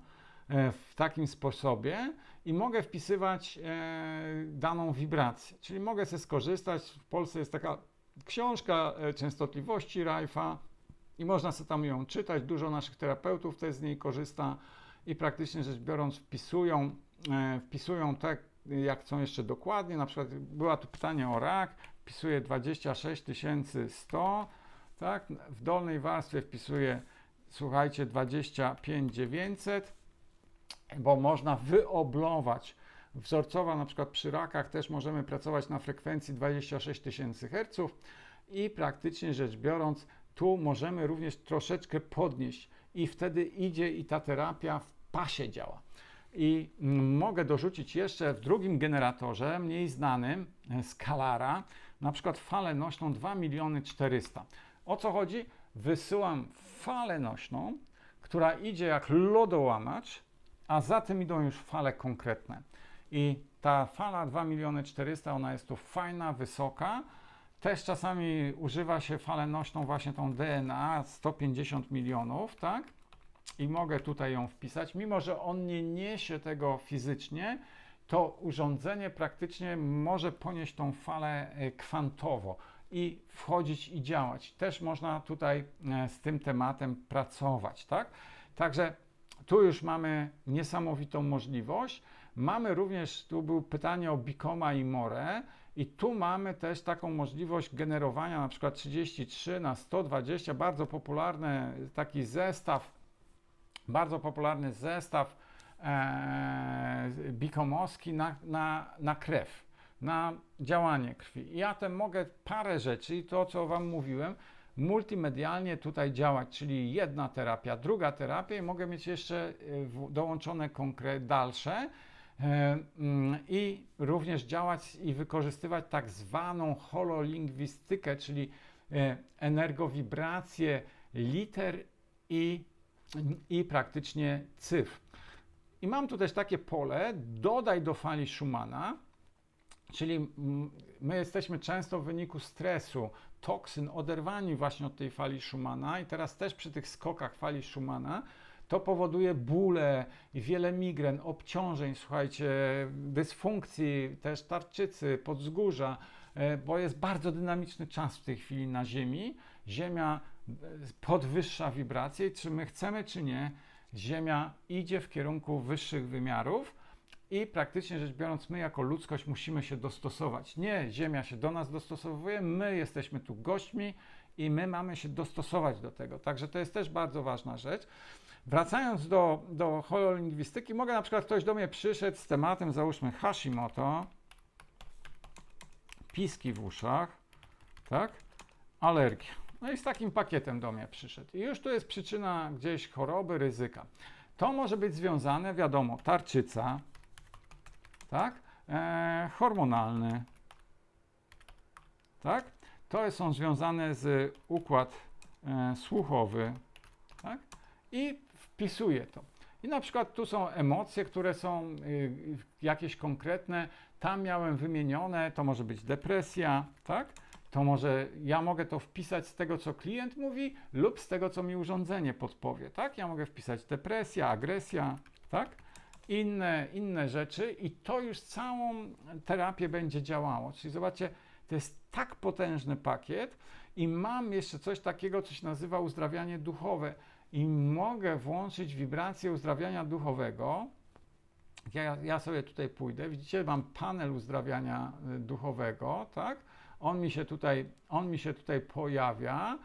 w takim sposobie i mogę wpisywać daną wibrację. Czyli mogę sobie skorzystać, w Polsce jest taka książka częstotliwości Raifa i można sobie tam ją czytać. Dużo naszych terapeutów też z niej korzysta i praktycznie rzecz biorąc wpisują tak, jak chcą jeszcze dokładnie. Na przykład była tu pytanie o rak, wpisuję 26100, tak? W dolnej warstwie wpisuję, słuchajcie, 25900, bo można wyoblować. Wzorcowo na przykład przy rakach też możemy pracować na frekwencji 26 000 Hz i praktycznie rzecz biorąc tu możemy również troszeczkę podnieść i wtedy idzie i ta terapia w pasie działa. I mogę dorzucić jeszcze w drugim generatorze, mniej znanym, Scalara, na przykład falę nośną 2 400 000. O co chodzi? Wysyłam falę nośną, która idzie jak lodołamacz, a za tym idą już fale konkretne. I ta fala 2 400 000, ona jest tu fajna, wysoka. Też czasami używa się falę nośną właśnie tą DNA 150 milionów, tak? I mogę tutaj ją wpisać, mimo że on nie niesie tego fizycznie, to urządzenie praktycznie może ponieść tą falę kwantowo i wchodzić i działać. Też można tutaj z tym tematem pracować, tak? Także tu już mamy niesamowitą możliwość. Mamy również, tu było pytanie o Bicoma i More i tu mamy też taką możliwość generowania na przykład 33 na 120, bardzo popularny taki zestaw, bikomowski na krew, na działanie krwi. I ja tam mogę parę rzeczy i to, co Wam mówiłem, multimedialnie tutaj działać, czyli jedna terapia, druga terapia i mogę mieć jeszcze dołączone dalsze i również działać i wykorzystywać tak zwaną hololingwistykę, czyli energowibracje liter i praktycznie cyfr. I mam tu też takie pole, dodaj do fali Schumana, czyli my jesteśmy często w wyniku stresu, toksyn, oderwani właśnie od tej fali Schumana i teraz też przy tych skokach fali Schumana to powoduje bóle i wiele migren, obciążeń, słuchajcie, dysfunkcji, też tarczycy, podzgórza, bo jest bardzo dynamiczny czas w tej chwili na Ziemi. Ziemia podwyższa wibracje i czy my chcemy, czy nie, Ziemia idzie w kierunku wyższych wymiarów i praktycznie rzecz biorąc my jako ludzkość musimy się dostosować. Nie Ziemia się do nas dostosowuje, my jesteśmy tu gośćmi i my mamy się dostosować do tego. Także to jest też bardzo ważna rzecz. Wracając do hololingwistyki, mogę na przykład ktoś do mnie przyszedł z tematem, załóżmy Hashimoto, piski w uszach, tak, alergia. No i z takim pakietem do mnie przyszedł. I już tu jest przyczyna gdzieś choroby, ryzyka. To może być związane, wiadomo, tarczyca, tak, hormonalny, tak, to są związane z układ słuchowy, tak, i wpisuję to. I na przykład tu są emocje, które są jakieś konkretne, tam miałem wymienione, to może być depresja, tak? To może ja mogę to wpisać z tego, co klient mówi lub z tego, co mi urządzenie podpowie, tak? Ja mogę wpisać depresja, agresja, tak? Inne rzeczy i to już całą terapię będzie działało. Czyli zobaczcie, to jest tak potężny pakiet i mam jeszcze coś takiego, co się nazywa uzdrawianie duchowe i mogę włączyć wibrację uzdrawiania duchowego. Ja sobie tutaj pójdę, widzicie, mam panel uzdrawiania duchowego, tak? On mi się tutaj pojawia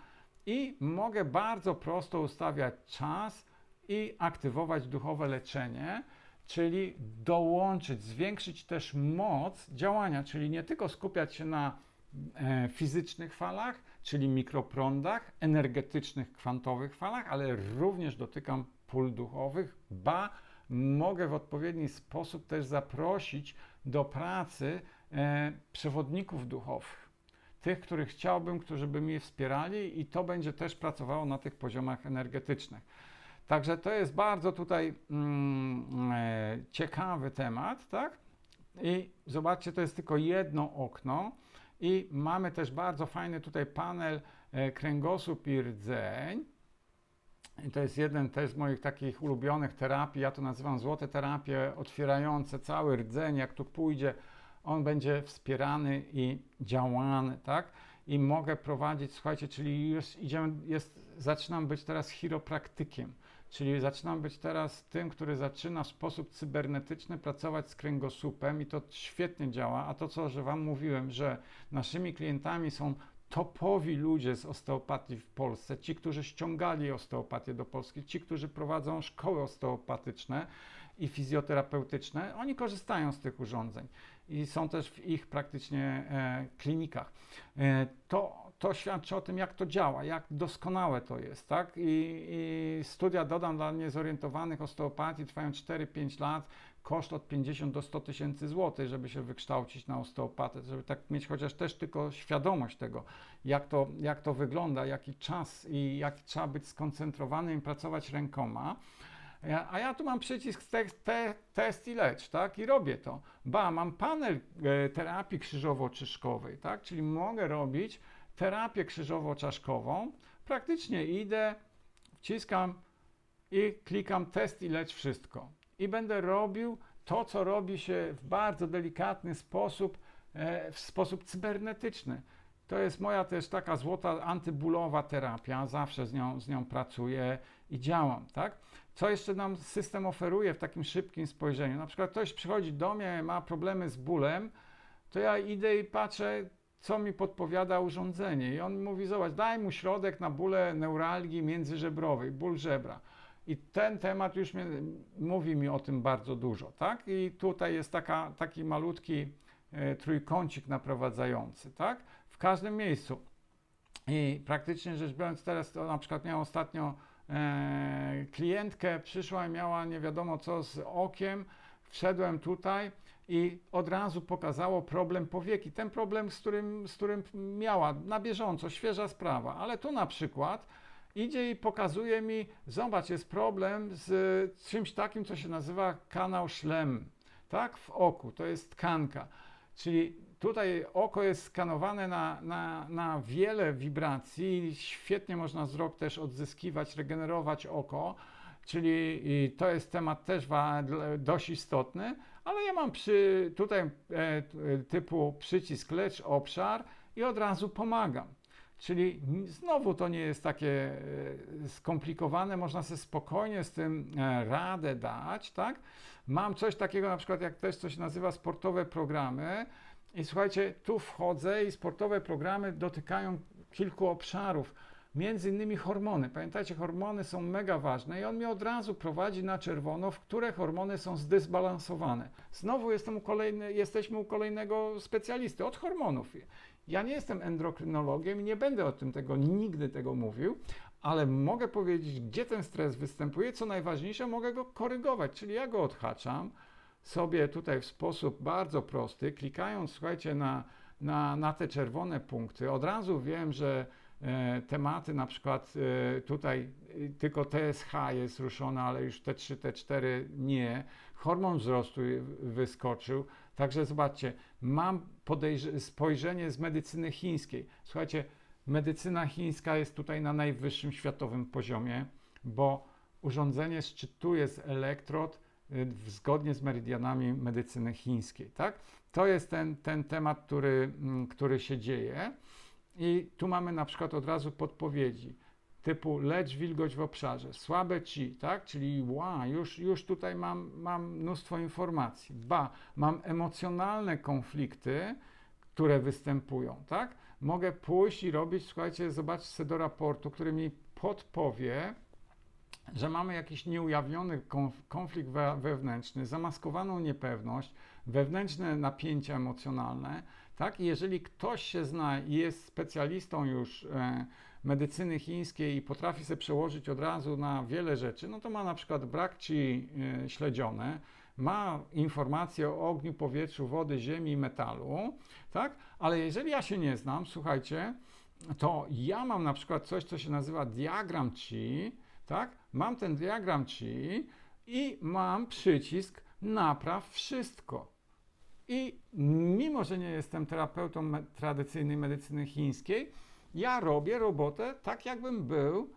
i mogę bardzo prosto ustawiać czas i aktywować duchowe leczenie, czyli dołączyć, zwiększyć też moc działania, czyli nie tylko skupiać się na fizycznych falach, czyli mikroprądach, energetycznych, kwantowych falach, ale również dotykam pól duchowych, mogę w odpowiedni sposób też zaprosić do pracy przewodników duchowych. Tych, których chciałbym, którzy by mnie wspierali i to będzie też pracowało na tych poziomach energetycznych. Także to jest bardzo tutaj ciekawy temat, tak? I zobaczcie, to jest tylko jedno okno i mamy też bardzo fajny tutaj panel kręgosłup i rdzeń. I to jest jeden też z moich takich ulubionych terapii, ja to nazywam złote terapie otwierające cały rdzeń, jak tu pójdzie, on będzie wspierany i działany, tak? I mogę prowadzić, słuchajcie, czyli już zaczynam być teraz chiropraktykiem, czyli zaczynam być teraz tym, który zaczyna w sposób cybernetyczny pracować z kręgosłupem i to świetnie działa, a to, że Wam mówiłem, że naszymi klientami są topowi ludzie z osteopatii w Polsce, ci, którzy ściągali osteopatię do Polski, ci, którzy prowadzą szkoły osteopatyczne i fizjoterapeutyczne, oni korzystają z tych urządzeń i są też w ich praktycznie klinikach. To świadczy o tym, jak to działa, jak doskonałe to jest, tak? I studia, dodam, dla niezorientowanych osteopatii trwają 4-5 lat, koszt od 50 do 100 tysięcy złotych, żeby się wykształcić na osteopatę, żeby tak mieć chociaż też tylko świadomość tego, jak to wygląda, jaki czas i jak trzeba być skoncentrowanym i pracować rękoma. A ja tu mam przycisk test i lecz, tak? I robię to. Mam panel terapii krzyżowo-czaszkowej, tak? Czyli mogę robić terapię krzyżowo-czaszkową. Praktycznie idę, wciskam i klikam test i lecz wszystko. I będę robił to, co robi się w bardzo delikatny sposób, w sposób cybernetyczny. To jest moja też taka złota antybólowa terapia, zawsze z nią pracuję i działam, tak? Co jeszcze nam system oferuje w takim szybkim spojrzeniu? Na przykład ktoś przychodzi do mnie, ma problemy z bólem, to ja idę i patrzę, co mi podpowiada urządzenie. I on mówi, zobacz, daj mu środek na bóle neuralgii międzyżebrowej, ból żebra. I ten temat już mówi mi o tym bardzo dużo, tak? I tutaj jest taki malutki trójkącik naprowadzający, tak? W każdym miejscu. I praktycznie rzecz biorąc, teraz to na przykład miałem ostatnio klientkę, przyszła i miała nie wiadomo co z okiem, wszedłem tutaj i od razu pokazało problem powieki. Ten problem, z którym miała na bieżąco, świeża sprawa, ale tu na przykład idzie i pokazuje mi, zobacz, jest problem z czymś takim, co się nazywa kanał Schlemm, tak, w oku, to jest tkanka, czyli tutaj oko jest skanowane na wiele wibracji, świetnie można wzrok też odzyskiwać, regenerować oko, czyli to jest temat też dość istotny, ale ja mam tutaj typu przycisk lecz obszar i od razu pomagam. Czyli znowu to nie jest takie skomplikowane, można sobie spokojnie z tym radę dać, tak? Mam coś takiego na przykład jak też coś nazywa sportowe programy i słuchajcie, tu wchodzę i sportowe programy dotykają kilku obszarów, między innymi hormony. Pamiętajcie, hormony są mega ważne i on mnie od razu prowadzi na czerwono, w które hormony są zdysbalansowane. Znowu jesteśmy u kolejnego specjalisty od hormonów. Ja nie jestem endokrynologiem i nie będę nigdy tego mówił, ale mogę powiedzieć, gdzie ten stres występuje, co najważniejsze, mogę go korygować, czyli ja go odhaczam sobie tutaj w sposób bardzo prosty, klikając, słuchajcie, na te czerwone punkty, od razu wiem, że tematy, na przykład tutaj tylko TSH jest ruszone, ale już T3, T4 nie. Hormon wzrostu wyskoczył. Także zobaczcie, mam spojrzenie z medycyny chińskiej. Słuchajcie, medycyna chińska jest tutaj na najwyższym światowym poziomie, bo urządzenie szczytuje z elektrod zgodnie z meridianami medycyny chińskiej. Tak? To jest ten temat, który się dzieje. I tu mamy na przykład od razu podpowiedzi typu lecz wilgoć w obszarze, słabe chi, tak? Czyli już tutaj mam mnóstwo informacji. Mam emocjonalne konflikty, które występują, tak? Mogę pójść i robić, słuchajcie, zobaczcie do raportu, który mi podpowie, że mamy jakiś nieujawniony konflikt wewnętrzny, zamaskowaną niepewność, wewnętrzne napięcia emocjonalne, tak? I jeżeli ktoś się zna i jest specjalistą już medycyny chińskiej i potrafi sobie przełożyć od razu na wiele rzeczy, no to ma na przykład brak chi śledzione, ma informacje o ogniu, powietrzu, wody, ziemi i metalu, tak? Ale jeżeli ja się nie znam, słuchajcie, to ja mam na przykład coś, co się nazywa diagram chi, tak? Mam ten diagram chi i mam przycisk napraw wszystko. I mimo, że nie jestem terapeutą tradycyjnej medycyny chińskiej, ja robię robotę tak, jakbym był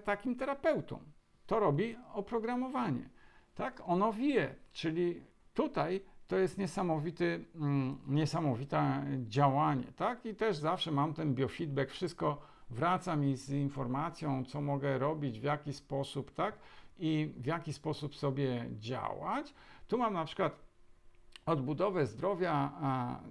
takim terapeutą. To robi oprogramowanie. Tak? Ono wie, czyli tutaj to jest niesamowite działanie. Tak? I też zawsze mam ten biofeedback, wszystko wraca mi z informacją, co mogę robić, w jaki sposób, tak? I w jaki sposób sobie działać. Tu mam na przykład odbudowę zdrowia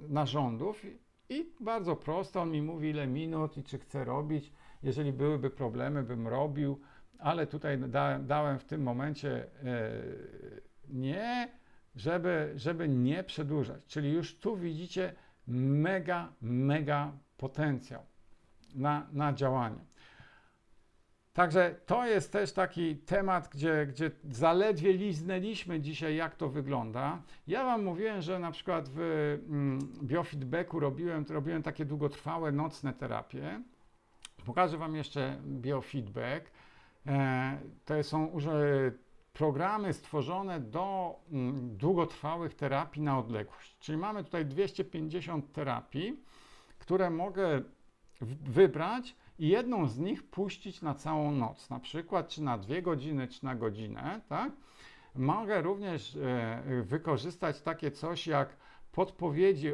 narządów i bardzo prosto, on mi mówi ile minut i czy chcę robić. Jeżeli byłyby problemy, bym robił, ale tutaj dałem w tym momencie nie, żeby nie przedłużać. Czyli już tu widzicie mega potencjał na działanie. Także to jest też taki temat, gdzie zaledwie liznęliśmy dzisiaj, jak to wygląda. Ja Wam mówiłem, że na przykład w biofeedbacku robiłem takie długotrwałe nocne terapie. Pokażę Wam jeszcze biofeedback. To są programy stworzone do długotrwałych terapii na odległość. Czyli mamy tutaj 250 terapii, które mogę wybrać i jedną z nich puścić na całą noc, na przykład czy na 2 godziny, czy na godzinę, tak? Mogę również wykorzystać takie coś jak podpowiedzi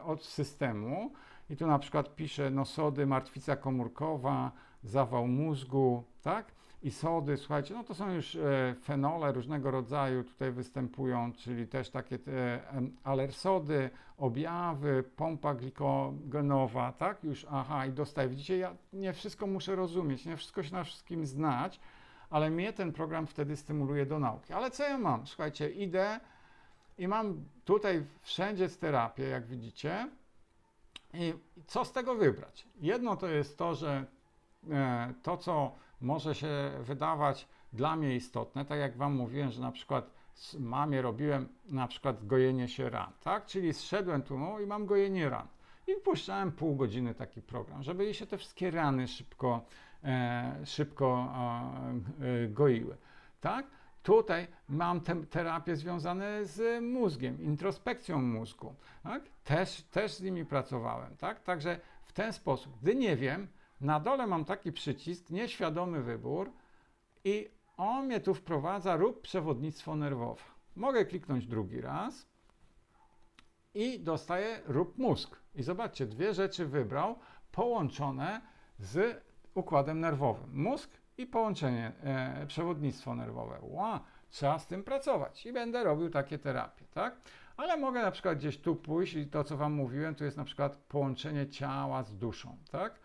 od systemu i tu na przykład piszę sody, martwica komórkowa, zawał mózgu, tak? I sody, słuchajcie, no to są już fenole różnego rodzaju tutaj występują, czyli też takie alersody, objawy, pompa glikogenowa, tak? Już, i dostaję. Widzicie, ja nie wszystko muszę rozumieć, nie wszystko się na wszystkim znać, ale mnie ten program wtedy stymuluje do nauki. Ale co ja mam? Słuchajcie, idę i mam tutaj wszędzie terapię, jak widzicie. I co z tego wybrać? Jedno to jest to, że to, co może się wydawać dla mnie istotne, tak jak Wam mówiłem, że na przykład mamie robiłem na przykład gojenie się ran, tak? Czyli zszedłem tu i mam gojenie ran. I puszczałem pół godziny taki program, żeby jej się te wszystkie rany szybko goiły, tak? Tutaj mam terapie związane z mózgiem, introspekcją mózgu, tak? Też z nimi pracowałem, tak? Także w ten sposób, gdy nie wiem, na dole mam taki przycisk, nieświadomy wybór i on mnie tu wprowadza, rób przewodnictwo nerwowe. Mogę kliknąć drugi raz i dostaję rób mózg. I zobaczcie, 2 rzeczy wybrał połączone z układem nerwowym. Mózg i połączenie, przewodnictwo nerwowe. Trzeba z tym pracować i będę robił takie terapie, tak? Ale mogę na przykład gdzieś tu pójść i to, co Wam mówiłem, to jest na przykład połączenie ciała z duszą, tak?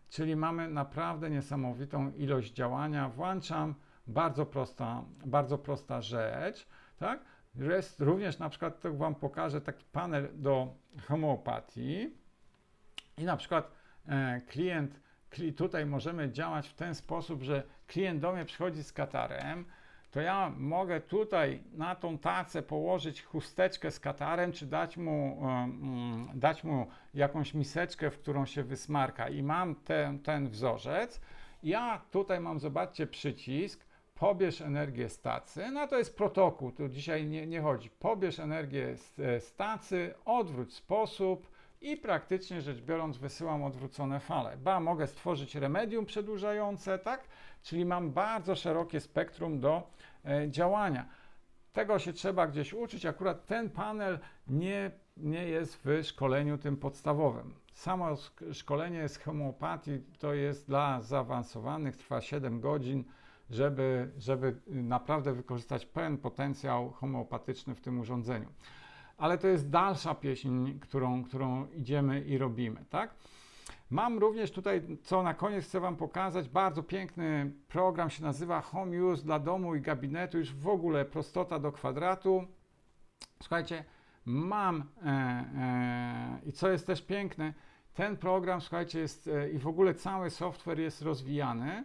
Czyli mamy naprawdę niesamowitą ilość działania. Włączam, bardzo prosta rzecz, tak? Jest również na przykład, to Wam pokażę, taki panel do homeopatii i na przykład tutaj możemy działać w ten sposób, że klient do mnie przychodzi z katarem, to ja mogę tutaj na tą tacę położyć chusteczkę z katarem, czy dać mu jakąś miseczkę, w którą się wysmarka i mam ten wzorzec. Ja tutaj mam, zobaczcie, przycisk, pobierz energię z tacy, no to jest protokół, tu dzisiaj nie chodzi. Pobierz energię z tacy, odwróć sposób i praktycznie rzecz biorąc wysyłam odwrócone fale. Mogę stworzyć remedium przedłużające, tak? Czyli mam bardzo szerokie spektrum do działania. Tego się trzeba gdzieś uczyć. Akurat ten panel nie jest w szkoleniu tym podstawowym. Samo szkolenie z homeopatii to jest dla zaawansowanych, trwa 7 godzin, żeby naprawdę wykorzystać pełen potencjał homeopatyczny w tym urządzeniu. Ale to jest dalsza pieśń, którą idziemy i robimy, tak? Mam również tutaj, co na koniec chcę Wam pokazać, bardzo piękny program, się nazywa Home Use dla domu i gabinetu, już w ogóle prostota do kwadratu. Słuchajcie, i co jest też piękne, ten program, słuchajcie, jest i w ogóle cały software jest rozwijany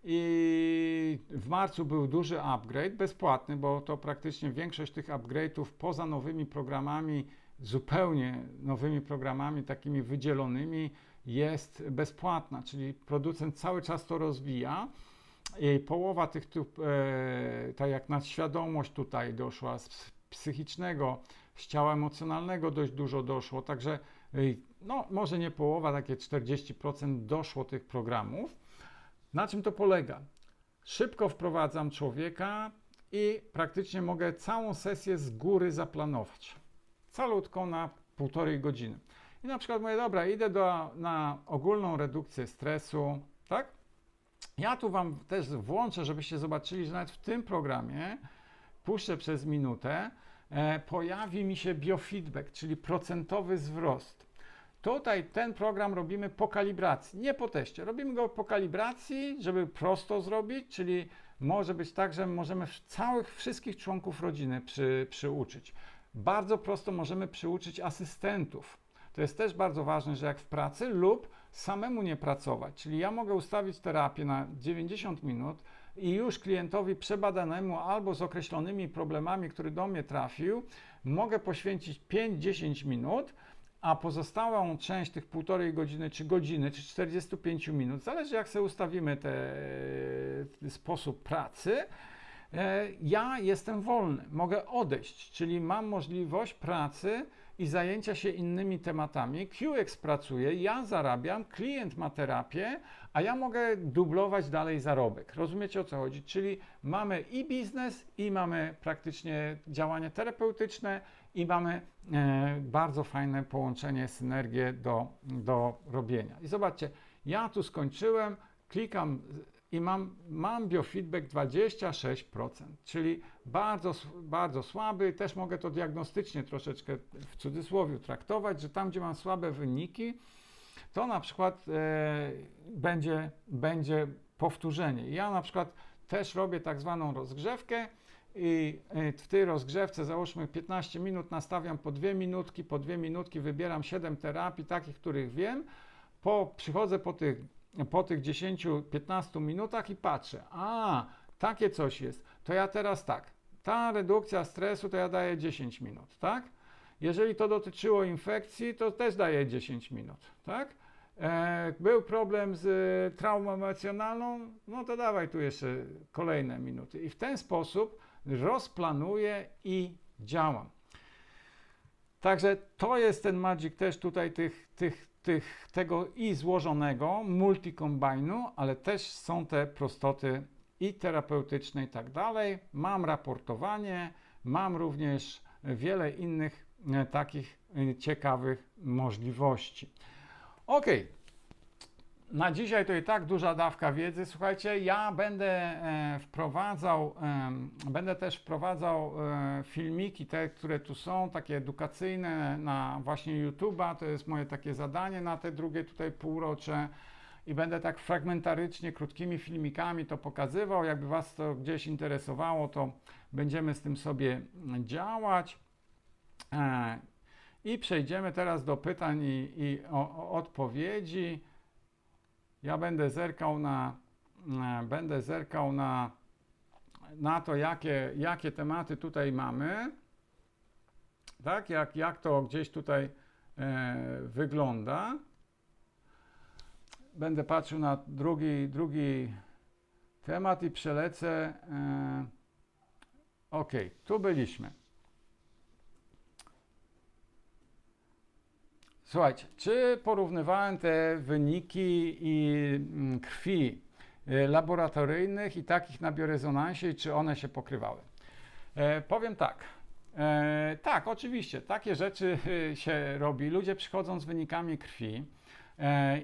i w marcu był duży upgrade, bezpłatny, bo to praktycznie większość tych upgrade'ów poza nowymi programami, zupełnie nowymi programami, takimi wydzielonymi, jest bezpłatna, czyli producent cały czas to rozwija i połowa tych, tak jak na świadomość tutaj doszła, z psychicznego, z ciała emocjonalnego dość dużo doszło, także no może nie połowa, takie 40% doszło tych programów. Na czym to polega? Szybko wprowadzam człowieka i praktycznie mogę całą sesję z góry zaplanować. Calutką na 1,5 godziny. I na przykład mówię, dobra, idę na ogólną redukcję stresu, tak? Ja tu Wam też włączę, żebyście zobaczyli, że nawet w tym programie, puszczę przez minutę, pojawi mi się biofeedback, czyli procentowy wzrost. Tutaj ten program robimy po kalibracji, nie po teście. Robimy go po kalibracji, żeby prosto zrobić, czyli może być tak, że możemy wszystkich członków rodziny przyuczyć. Bardzo prosto możemy przyuczyć asystentów. To jest też bardzo ważne, że jak w pracy lub samemu nie pracować, czyli ja mogę ustawić terapię na 90 minut i już klientowi przebadanemu albo z określonymi problemami, który do mnie trafił, mogę poświęcić 5-10 minut, a pozostałą część tych 1,5 godziny, czy godziny, czy 45 minut, zależy jak sobie ustawimy ten sposób pracy, ja jestem wolny, mogę odejść, czyli mam możliwość pracy i zajęcia się innymi tematami. QX pracuje, ja zarabiam, klient ma terapię, a ja mogę dublować dalej zarobek. Rozumiecie, o co chodzi? Czyli mamy i biznes, i mamy praktycznie działanie terapeutyczne, i mamy bardzo fajne połączenie, synergię do robienia. I zobaczcie, ja tu skończyłem, klikam i mam biofeedback 26%, czyli bardzo słaby. Też mogę to diagnostycznie troszeczkę w cudzysłowie traktować, że tam, gdzie mam słabe wyniki, to na przykład będzie powtórzenie. Ja na przykład też robię tak zwaną rozgrzewkę i w tej rozgrzewce załóżmy 15 minut nastawiam po 2 minutki, wybieram 7 terapii, takich, których wiem, przychodzę po tych 10-15 minutach i patrzę, takie coś jest, to ja teraz tak, ta redukcja stresu to ja daję 10 minut, tak? Jeżeli to dotyczyło infekcji, to też daję 10 minut, tak? Był problem z traumą emocjonalną, no to dawaj tu jeszcze kolejne minuty. I w ten sposób rozplanuję i działam. Także to jest ten magic też tutaj tego i złożonego, multi-combinu, ale też są te prostoty i terapeutyczne i tak dalej. Mam raportowanie, mam również wiele innych takich ciekawych możliwości. Ok, na dzisiaj to i tak duża dawka wiedzy. Słuchajcie, ja będę też wprowadzał filmiki, te, które tu są, takie edukacyjne na właśnie YouTube'a. To jest moje takie zadanie na te drugie tutaj półrocze. I będę tak fragmentarycznie, krótkimi filmikami to pokazywał. Jakby Was to gdzieś interesowało, to będziemy z tym sobie działać. I przejdziemy teraz do pytań i odpowiedzi. Ja będę zerkał na na to, jakie tematy tutaj mamy, tak, jak to gdzieś tutaj wygląda. Będę patrzył na drugi temat i przelecę. OK, tu byliśmy. Słuchajcie, czy porównywałem te wyniki krwi laboratoryjnych i takich na biorezonansie, i czy one się pokrywały? Powiem tak. Tak, oczywiście, takie rzeczy się robi. Ludzie przychodzą z wynikami krwi,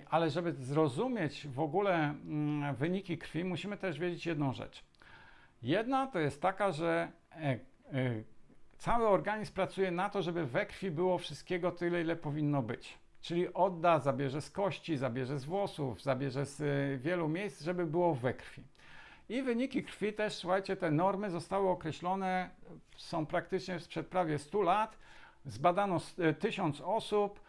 ale żeby zrozumieć w ogóle wyniki krwi, musimy też wiedzieć jedną rzecz. Jedna to jest taka, że cały organizm pracuje na to, żeby we krwi było wszystkiego tyle, ile powinno być. Czyli odda, zabierze z kości, zabierze z włosów, zabierze z wielu miejsc, żeby było we krwi. I wyniki krwi też, słuchajcie, te normy zostały określone, są praktycznie sprzed prawie 100 lat. Zbadano 1000 osób,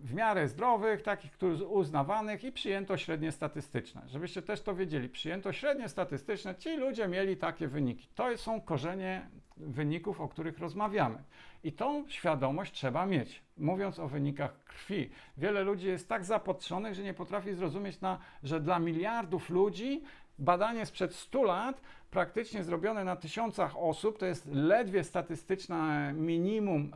w miarę zdrowych, takich, uznawanych, i przyjęto średnie statystyczne. Żebyście też to wiedzieli, przyjęto średnie statystyczne, ci ludzie mieli takie wyniki. To są korzenie wyników, o których rozmawiamy. I tą świadomość trzeba mieć, mówiąc o wynikach krwi. Wiele ludzi jest tak zapatrzonych, że nie potrafi zrozumieć, że dla miliardów ludzi badanie sprzed 100 lat, praktycznie zrobione na 1000 osób, to jest ledwie statystyczne minimum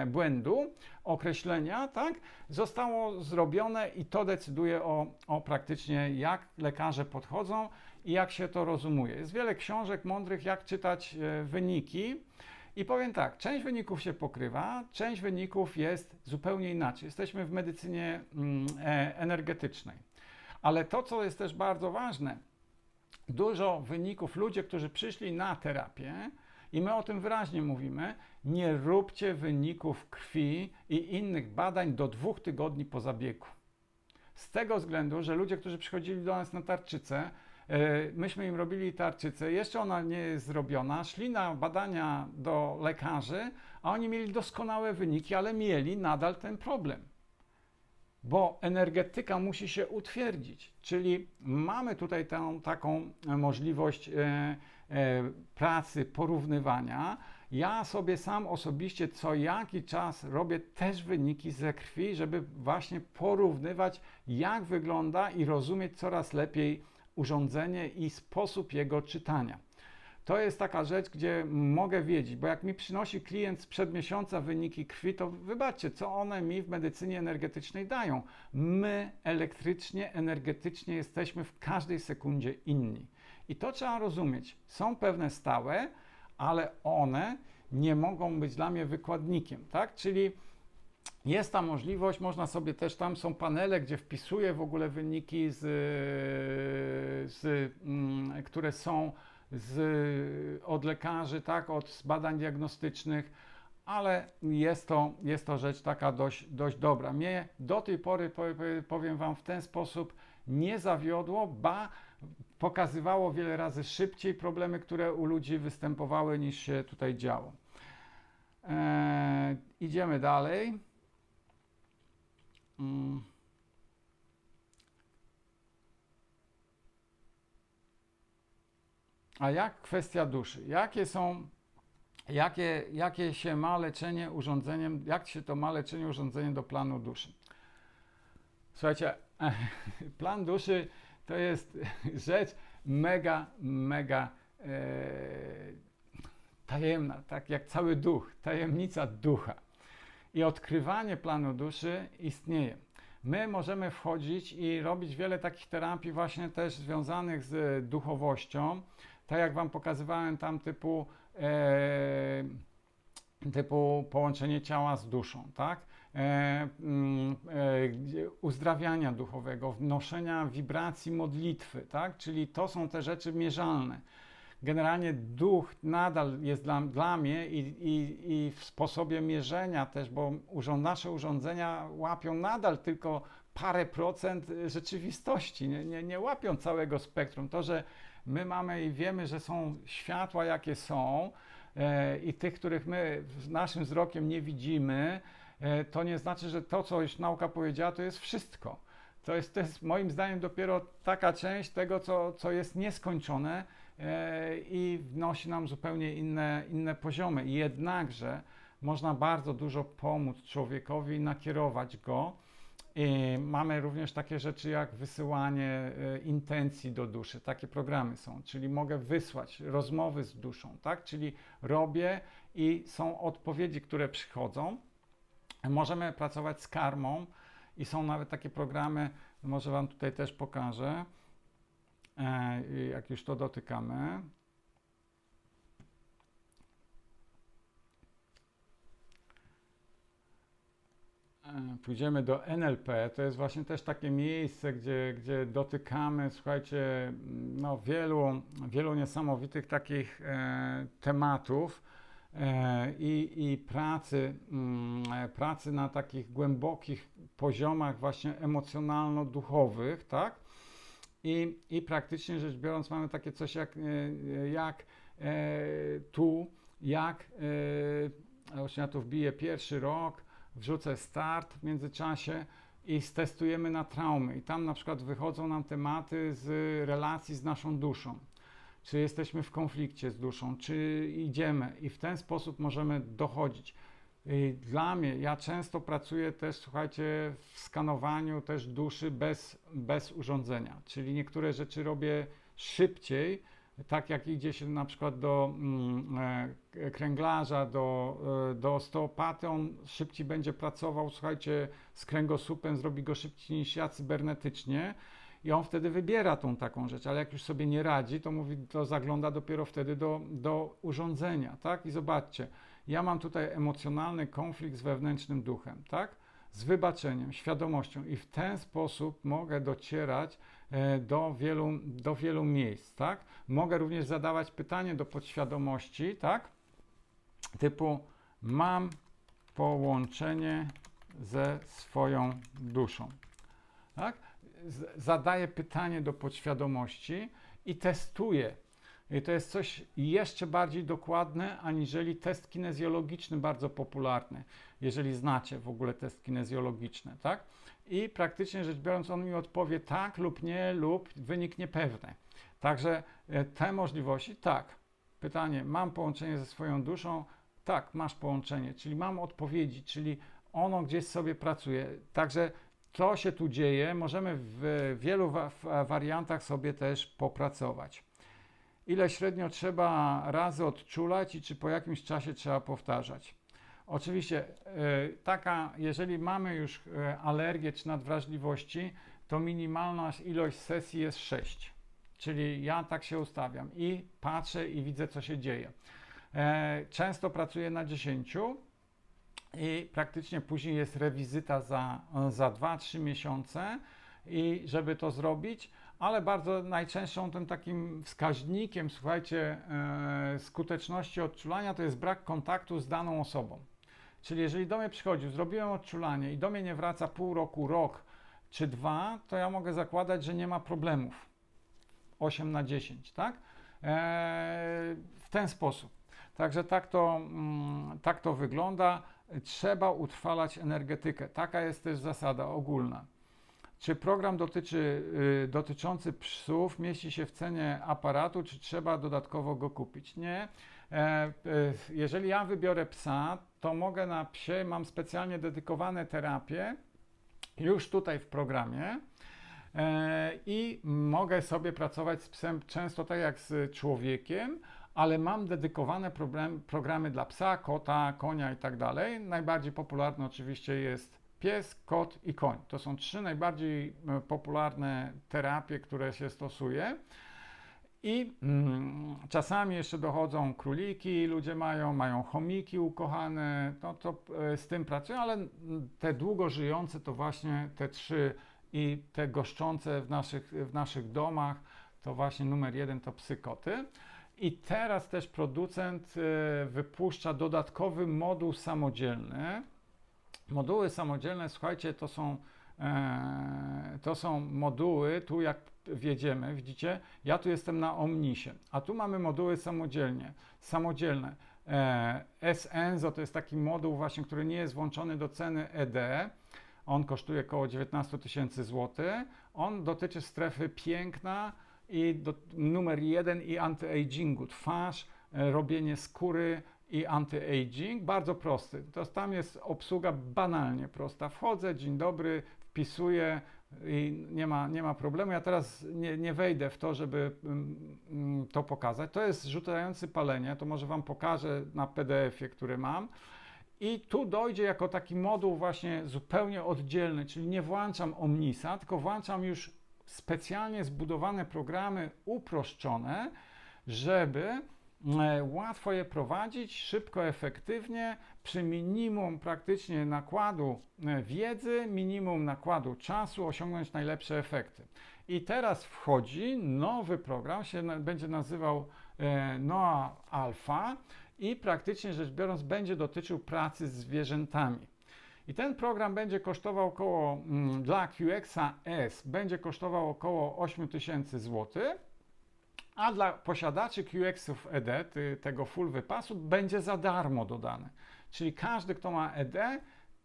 błędu, określenia, tak, zostało zrobione i to decyduje o praktycznie, jak lekarze podchodzą i jak się to rozumuje. Jest wiele książek mądrych, jak czytać wyniki. I powiem tak, część wyników się pokrywa, część wyników jest zupełnie inaczej. Jesteśmy w medycynie energetycznej. Ale to, co jest też bardzo ważne, dużo wyników, ludzie, którzy przyszli na terapię, i my o tym wyraźnie mówimy, nie róbcie wyników krwi i innych badań do 2 tygodni po zabiegu. Z tego względu, że ludzie, którzy przychodzili do nas na tarczycę, myśmy im robili tarczycę, jeszcze ona nie jest zrobiona, szli na badania do lekarzy, a oni mieli doskonałe wyniki, ale mieli nadal ten problem. Bo energetyka musi się utwierdzić, czyli mamy tutaj taką możliwość pracy, porównywania. Ja sobie sam osobiście co jaki czas robię też wyniki ze krwi, żeby właśnie porównywać, jak wygląda i rozumieć coraz lepiej urządzenie i sposób jego czytania. To jest taka rzecz, gdzie mogę wiedzieć, bo jak mi przynosi klient sprzed miesiąca wyniki krwi, to wybaczcie, co one mi w medycynie energetycznej dają. My elektrycznie, energetycznie jesteśmy w każdej sekundzie inni. I to trzeba rozumieć. Są pewne stałe, ale one nie mogą być dla mnie wykładnikiem, tak? Czyli jest ta możliwość, można sobie też, tam są panele, gdzie wpisuję w ogóle wyniki, które są od lekarzy, tak, od badań diagnostycznych, ale jest to rzecz taka dość dobra. Mnie do tej pory, powiem Wam w ten sposób, nie zawiodło, ba pokazywało wiele razy szybciej problemy, które u ludzi występowały, niż się tutaj działo. Idziemy dalej. A jak kwestia duszy? Jakie się ma leczenie urządzeniem, jak się to ma leczenie urządzeniem do planu duszy? Słuchajcie, plan duszy to jest rzecz mega tajemna, tak jak cały duch, tajemnica ducha. I odkrywanie planu duszy istnieje. My możemy wchodzić i robić wiele takich terapii właśnie też związanych z duchowością, tak jak Wam pokazywałem tam typu połączenie ciała z duszą, tak? Uzdrawiania duchowego, wnoszenia wibracji modlitwy, tak? Czyli to są te rzeczy mierzalne. Generalnie duch nadal jest dla mnie i w sposobie mierzenia też, bo nasze urządzenia łapią nadal tylko parę procent rzeczywistości, nie łapią całego spektrum. To, że my mamy i wiemy, że są światła, jakie są, i tych, których my naszym wzrokiem nie widzimy, to nie znaczy, że to, co już nauka powiedziała, to jest wszystko. To jest moim zdaniem dopiero taka część tego, co jest nieskończone. i wnosi nam zupełnie inne poziomy. Jednakże można bardzo dużo pomóc człowiekowi i nakierować go. I mamy również takie rzeczy jak wysyłanie intencji do duszy. Takie programy są, czyli mogę wysłać rozmowy z duszą, tak? Czyli robię i są odpowiedzi, które przychodzą. Możemy pracować z karmą i są nawet takie programy, może Wam tutaj też pokażę, jak już to dotykamy. Pójdziemy do NLP, to jest właśnie też takie miejsce, gdzie dotykamy, słuchajcie, no wielu niesamowitych takich tematów i pracy na takich głębokich poziomach właśnie emocjonalno-duchowych, tak? I praktycznie rzecz biorąc mamy takie coś właśnie ja tu wbiję pierwszy rok, wrzucę start w międzyczasie i stestujemy na traumy. I tam na przykład wychodzą nam tematy z relacji z naszą duszą. Czy jesteśmy w konflikcie z duszą, czy idziemy i w ten sposób możemy dochodzić. Dla mnie, ja często pracuję też, słuchajcie, w skanowaniu też duszy bez urządzenia, czyli niektóre rzeczy robię szybciej, tak jak idzie się na przykład do kręglarza, do osteopaty, on szybciej będzie pracował, słuchajcie, z kręgosłupem, zrobi go szybciej niż ja cybernetycznie i on wtedy wybiera tą taką rzecz, ale jak już sobie nie radzi, to mówi, to zagląda dopiero wtedy do urządzenia, tak? I zobaczcie, ja mam tutaj emocjonalny konflikt z wewnętrznym duchem, tak? Z wybaczeniem, świadomością i w ten sposób mogę docierać do wielu miejsc, tak? Mogę również zadawać pytanie do podświadomości, tak? Typu mam połączenie ze swoją duszą, tak? Zadaję pytanie do podświadomości i testuję. I to jest coś jeszcze bardziej dokładne, aniżeli test kinezjologiczny, bardzo popularny, jeżeli znacie w ogóle test kinezjologiczny, tak? I praktycznie rzecz biorąc, on mi odpowie tak lub nie, lub wynik niepewny. Także te możliwości, tak. Pytanie, mam połączenie ze swoją duszą? Tak, masz połączenie, czyli mam odpowiedzi, czyli ono gdzieś sobie pracuje. Także to się tu dzieje, możemy w wielu wariantach sobie też popracować. Ile średnio trzeba razy odczulać i czy po jakimś czasie trzeba powtarzać? Oczywiście, jeżeli mamy już alergię czy nadwrażliwości, to minimalna ilość sesji jest 6. Czyli ja tak się ustawiam i patrzę i widzę, co się dzieje. Często pracuję na 10 i praktycznie później jest rewizyta za 2-3 miesiące i żeby to zrobić, ale bardzo najczęstszą tym takim wskaźnikiem, słuchajcie, skuteczności odczulania to jest brak kontaktu z daną osobą. Czyli jeżeli do mnie przychodził, zrobiłem odczulanie i do mnie nie wraca pół roku, rok czy 2, to ja mogę zakładać, że nie ma problemów. 8 na 10, tak? W ten sposób. Także tak to wygląda. Trzeba utrwalać energetykę. Taka jest też zasada ogólna. Czy program dotyczący psów mieści się w cenie aparatu, czy trzeba dodatkowo go kupić? Nie. Jeżeli ja wybiorę psa, to mogę na psie, mam specjalnie dedykowane terapie, już tutaj w programie i mogę sobie pracować z psem często tak jak z człowiekiem, ale mam dedykowane programy dla psa, kota, konia i tak dalej. Najbardziej popularny oczywiście jest pies, kot i koń. To są 3 najbardziej popularne terapie, które się stosuje. I czasami jeszcze dochodzą króliki, ludzie mają chomiki ukochane, no to z tym pracują, ale te długo żyjące to właśnie te 3 i te goszczące w naszych domach, to właśnie numer 1 to psy, koty. I teraz też producent wypuszcza dodatkowy moduł samodzielny. Moduły samodzielne, słuchajcie, to są moduły, tu jak wjedziemy, widzicie, ja tu jestem na Omnisie, a tu mamy moduły samodzielne. S-Enzo to jest taki moduł właśnie, który nie jest włączony do ceny ED, on kosztuje około 19 000 złotych, on dotyczy strefy piękna i numer 1 i anti-agingu, twarz, robienie skóry i anti-aging, bardzo prosty. Tam jest obsługa banalnie prosta. Wchodzę, dzień dobry, wpisuję i nie ma problemu. Ja teraz nie wejdę w to, żeby to pokazać. To jest rzucający palenie, to może Wam pokażę na PDF-ie, który mam. I tu dojdzie jako taki moduł właśnie zupełnie oddzielny, czyli nie włączam Omnisa, tylko włączam już specjalnie zbudowane programy uproszczone, żeby łatwo je prowadzić, szybko, efektywnie, przy minimum praktycznie nakładu wiedzy, minimum nakładu czasu osiągnąć najlepsze efekty. I teraz wchodzi nowy program, będzie nazywał Noah Alpha i praktycznie rzecz biorąc będzie dotyczył pracy z zwierzętami. I ten program będzie kosztował około, dla QX-a S, będzie kosztował około 8000 zł, a dla posiadaczy QX-ów ED, tego full wypasu, będzie za darmo dodany. Czyli każdy, kto ma ED,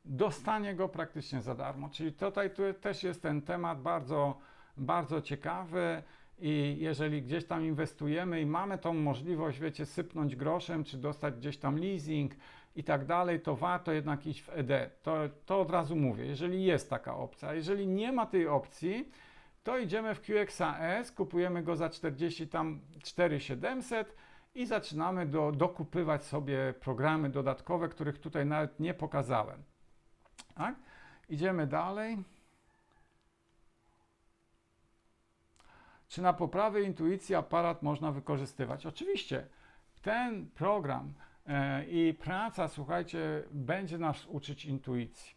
dostanie go praktycznie za darmo. Czyli tutaj tu też jest ten temat bardzo, bardzo ciekawy i jeżeli gdzieś tam inwestujemy i mamy tą możliwość, wiecie, sypnąć groszem, czy dostać gdzieś tam leasing i tak dalej, to warto jednak iść w ED. To od razu mówię, jeżeli jest taka opcja. Jeżeli nie ma tej opcji, to idziemy w QX-a S, kupujemy go za 4700 i zaczynamy dokupywać sobie programy dodatkowe, których tutaj nawet nie pokazałem. Tak? Idziemy dalej. Czy na poprawę intuicji aparat można wykorzystywać? Oczywiście, ten program i praca, słuchajcie, będzie nas uczyć intuicji.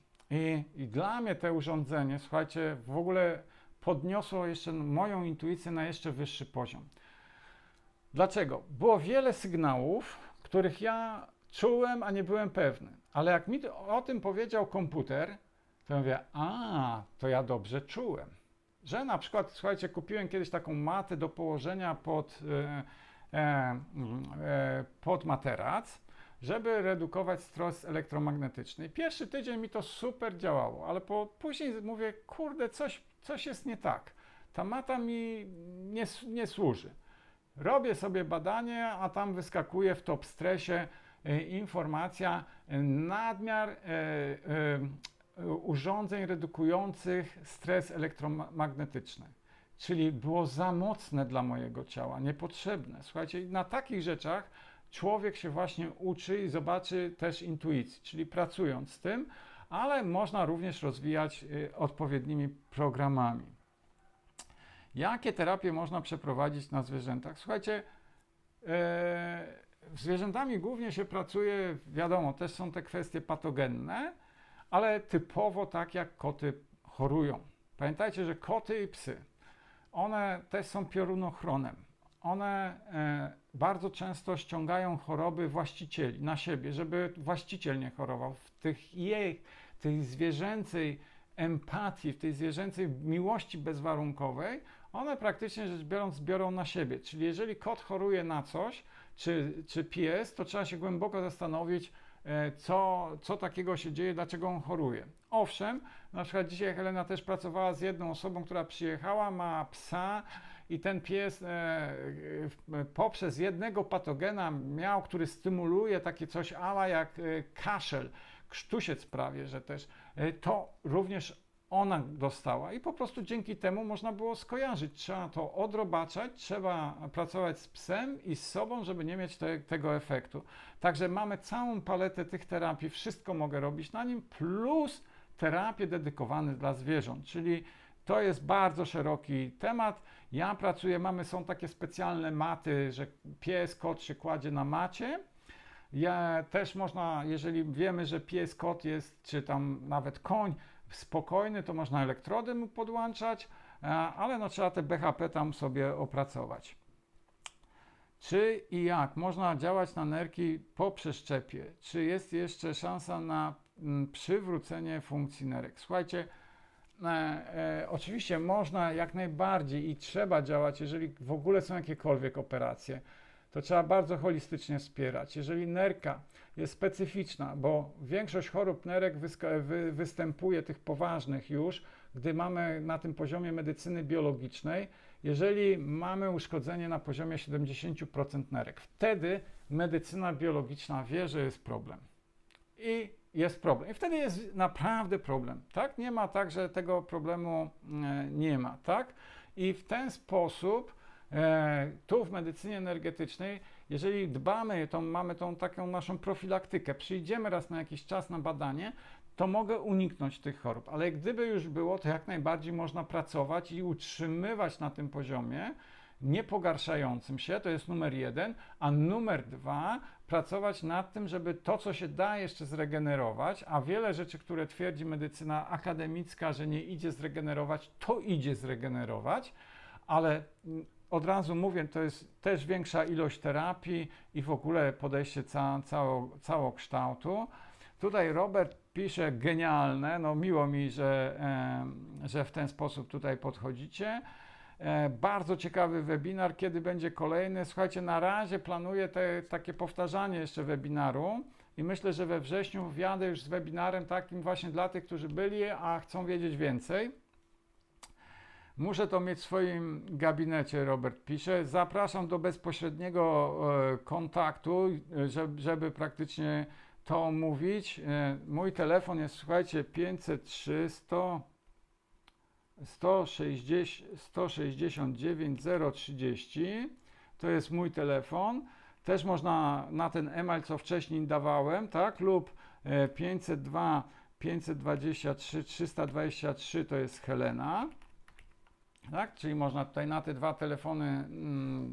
I dla mnie to urządzenie, słuchajcie, w ogóle podniosło jeszcze moją intuicję na jeszcze wyższy poziom. Dlaczego? Było wiele sygnałów, których ja czułem, a nie byłem pewny. Ale jak mi o tym powiedział komputer, to ja mówię, to ja dobrze czułem. Że na przykład, słuchajcie, kupiłem kiedyś taką matę do położenia pod materac, żeby redukować stres elektromagnetyczny. Pierwszy tydzień mi to super działało, ale później mówię, kurde, coś jest nie tak. Ta mata mi nie służy. Robię sobie badanie, a tam wyskakuje w top stresie informacja nadmiar urządzeń redukujących stres elektromagnetyczny. Czyli było za mocne dla mojego ciała, niepotrzebne. Słuchajcie, na takich rzeczach człowiek się właśnie uczy i zobaczy też intuicji, czyli pracując z tym, ale można również rozwijać odpowiednimi programami. Jakie terapie można przeprowadzić na zwierzętach? Słuchajcie, z zwierzętami głównie się pracuje, wiadomo, też są te kwestie patogenne, ale typowo tak jak koty chorują. Pamiętajcie, że koty i psy, one też są piorunochronem. One bardzo często ściągają choroby właścicieli na siebie, żeby właściciel nie chorował. W tej zwierzęcej empatii, w tej zwierzęcej miłości bezwarunkowej, one praktycznie rzecz biorąc biorą na siebie. Czyli jeżeli kot choruje na coś, czy pies, to trzeba się głęboko zastanowić, co takiego się dzieje, dlaczego on choruje. Owszem, na przykład dzisiaj Helena też pracowała z jedną osobą, która przyjechała, ma psa i ten pies poprzez jednego patogena miał, który stymuluje takie coś ala jak kaszel, krztusiec prawie, że też to również ona dostała i po prostu dzięki temu można było skojarzyć. Trzeba to odrobaczać, trzeba pracować z psem i z sobą, żeby nie mieć tego efektu. Także mamy całą paletę tych terapii, wszystko mogę robić na nim, plus terapie dedykowane dla zwierząt, czyli to jest bardzo szeroki temat. Ja pracuję, są takie specjalne maty, że pies, kot się kładzie na macie. Też można, jeżeli wiemy, że pies, kot jest, czy tam nawet koń, spokojny, to można elektrody mu podłączać, ale no trzeba te BHP tam sobie opracować. Czy i jak można działać na nerki po przeszczepie? Czy jest jeszcze szansa na przywrócenie funkcji nerek? Słuchajcie, oczywiście można jak najbardziej i trzeba działać, jeżeli w ogóle są jakiekolwiek operacje. To trzeba bardzo holistycznie wspierać. Jeżeli nerka jest specyficzna, bo większość chorób nerek występuje, tych poważnych już, gdy mamy na tym poziomie medycyny biologicznej, jeżeli mamy uszkodzenie na poziomie 70% nerek. Wtedy medycyna biologiczna wie, że jest problem. I jest problem. I wtedy jest naprawdę problem, tak? Nie ma tak, że tego problemu nie ma, tak? I w ten sposób tu w medycynie energetycznej, jeżeli dbamy, to mamy tą taką naszą profilaktykę, przyjdziemy raz na jakiś czas na badanie, to mogę uniknąć tych chorób. Ale gdyby już było, to jak najbardziej można pracować i utrzymywać na tym poziomie, nie pogarszającym się, to jest numer 1, a numer 2, pracować nad tym, żeby to, co się da jeszcze zregenerować, a wiele rzeczy, które twierdzi medycyna akademicka, że nie idzie zregenerować, to idzie zregenerować, ale od razu mówię, to jest też większa ilość terapii i w ogóle podejście całokształtu. Tutaj Robert pisze genialne, no miło mi, że w ten sposób tutaj podchodzicie. Bardzo ciekawy webinar, kiedy będzie kolejny? Słuchajcie, na razie planuję takie powtarzanie jeszcze webinaru i myślę, że we wrześniu wjadę już z webinarem takim właśnie dla tych, którzy byli, a chcą wiedzieć więcej. Muszę to mieć w swoim gabinecie, Robert pisze. Zapraszam do bezpośredniego kontaktu, żeby praktycznie to mówić. Mój telefon jest, słuchajcie, 503 169 030. To jest mój telefon. Też można na ten e-mail, co wcześniej dawałem, tak? Lub 502 523 323 to jest Helena. Tak? Czyli można tutaj na te dwa telefony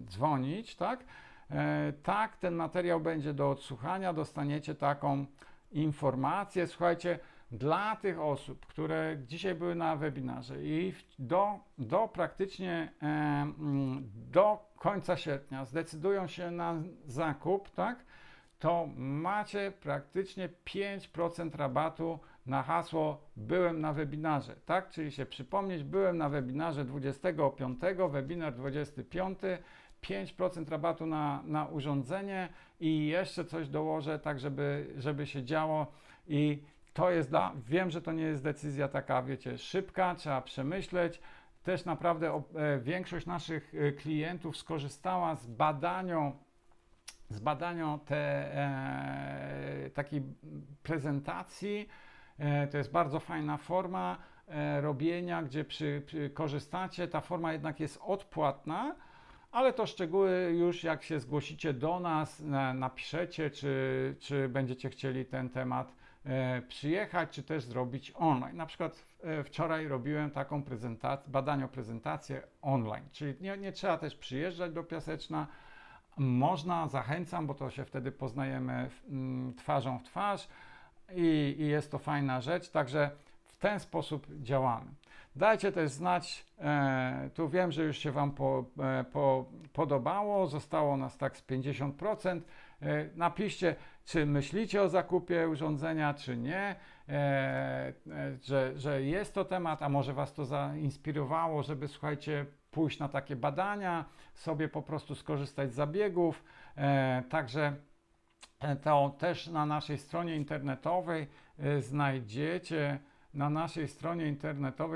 dzwonić, tak? Tak, ten materiał będzie do odsłuchania, dostaniecie taką informację. Słuchajcie, dla tych osób, które dzisiaj były na webinarze i praktycznie do końca sierpnia zdecydują się na zakup, tak? To macie praktycznie 5% rabatu na hasło byłem na webinarze, tak? Czyli się przypomnieć, byłem na webinarze 25, webinar 25, 5% rabatu na urządzenie i jeszcze coś dołożę, tak żeby się działo i to jest wiem, że to nie jest decyzja taka, wiecie, szybka, trzeba przemyśleć. Też naprawdę większość naszych klientów skorzystała z badania takiej prezentacji. To jest bardzo fajna forma robienia, gdzie korzystacie. Ta forma jednak jest odpłatna, ale to szczegóły już jak się zgłosicie do nas, napiszecie, czy będziecie chcieli ten temat przyjechać, czy też zrobić online. Na przykład wczoraj robiłem taką prezentację online, czyli nie trzeba też przyjeżdżać do Piaseczna. Można, zachęcam, bo to się wtedy poznajemy twarzą w twarz i jest to fajna rzecz, także w ten sposób działamy. Dajcie też znać, tu wiem, że już się Wam podobało, zostało nas tak z 50%. Napiszcie, czy myślicie o zakupie urządzenia, czy nie, że jest to temat, a może Was to zainspirowało, żeby, słuchajcie, pójść na takie badania, sobie po prostu skorzystać z zabiegów. Także to też na naszej stronie internetowej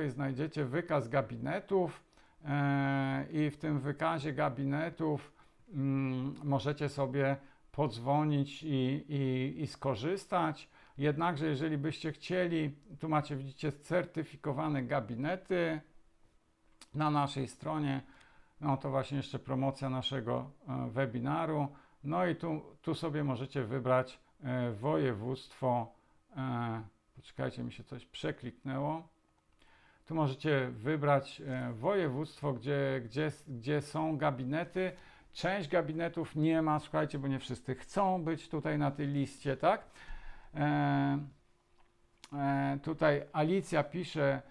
znajdziecie wykaz gabinetów i w tym wykazie gabinetów możecie sobie podzwonić i skorzystać. Jednakże jeżeli byście chcieli, tu macie, widzicie, certyfikowane gabinety na naszej stronie, no to właśnie jeszcze promocja naszego webinaru. No i tu sobie możecie wybrać województwo, poczekajcie, mi się coś przekliknęło. Tu możecie wybrać województwo, gdzie są gabinety. Część gabinetów nie ma, słuchajcie, bo nie wszyscy chcą być tutaj na tej liście, tak? Tutaj Alicja pisze,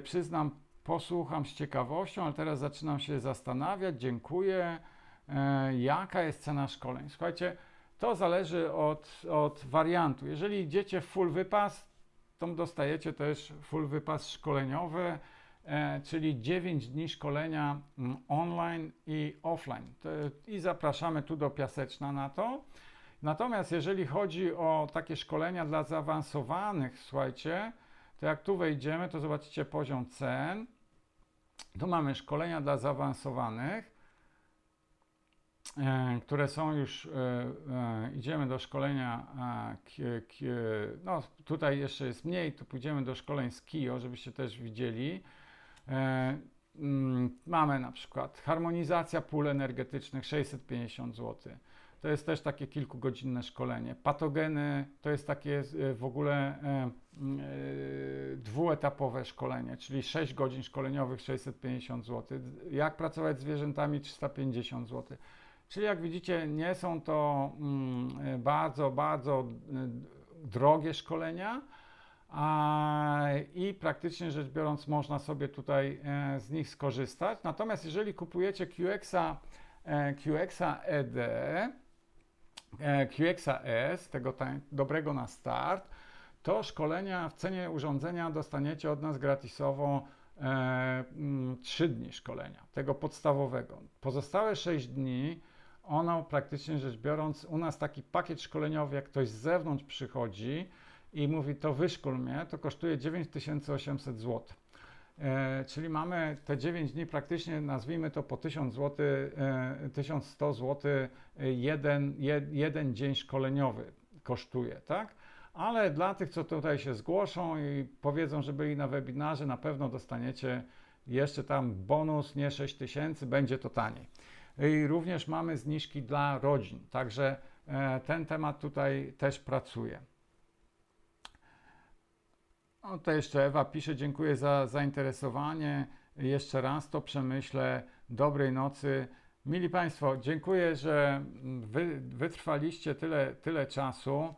przyznam, posłucham z ciekawością, ale teraz zaczynam się zastanawiać, dziękuję. Jaka jest cena szkoleń? Słuchajcie, to zależy od wariantu. Jeżeli idziecie w full wypas, to dostajecie też full wypas szkoleniowy, czyli 9 dni szkolenia online i offline. I zapraszamy tu do Piaseczna na to. Natomiast jeżeli chodzi o takie szkolenia dla zaawansowanych, słuchajcie, to jak tu wejdziemy, to zobaczycie poziom cen. Tu mamy szkolenia dla zaawansowanych, które są już, idziemy do szkolenia, no tutaj jeszcze jest mniej, tu pójdziemy do szkoleń z KIO, żebyście też widzieli. Mamy na przykład harmonizacja pól energetycznych 650 zł. To jest też takie kilkugodzinne szkolenie. Patogeny to jest takie w ogóle dwuetapowe szkolenie, czyli 6 godzin szkoleniowych 650 zł. Jak pracować z zwierzętami 350 zł. Czyli jak widzicie, nie są to bardzo drogie szkolenia, i praktycznie rzecz biorąc można sobie tutaj z nich skorzystać. Natomiast jeżeli kupujecie QX ED, QX S, tego dobrego na start, to szkolenia w cenie urządzenia dostaniecie od nas gratisowo 3 dni szkolenia, tego podstawowego. Pozostałe 6 dni, ono praktycznie rzecz biorąc, u nas taki pakiet szkoleniowy, jak ktoś z zewnątrz przychodzi i mówi, to wyszkól mnie, to kosztuje 9800 zł. Czyli mamy te 9 dni praktycznie, nazwijmy to po 1000 zł, 1100 zł, jeden dzień szkoleniowy kosztuje, tak? Ale dla tych, co tutaj się zgłoszą i powiedzą, że byli na webinarze, na pewno dostaniecie jeszcze tam bonus, nie 6000, będzie to taniej. I również mamy zniżki dla rodzin, także ten temat tutaj też pracuje. No to jeszcze Ewa pisze, dziękuję za zainteresowanie, jeszcze raz to przemyślę, dobrej nocy. Mili Państwo, dziękuję, że wytrwaliście tyle czasu,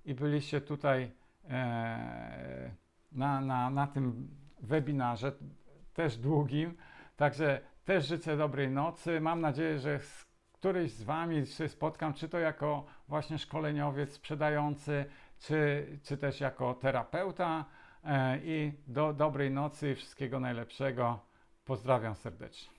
i byliście tutaj na tym webinarze, też długim, także też życzę dobrej nocy, mam nadzieję, że któryś z Wami się spotkam, czy to jako właśnie szkoleniowiec sprzedający, czy też jako terapeuta, i do dobrej nocy i wszystkiego najlepszego. Pozdrawiam serdecznie.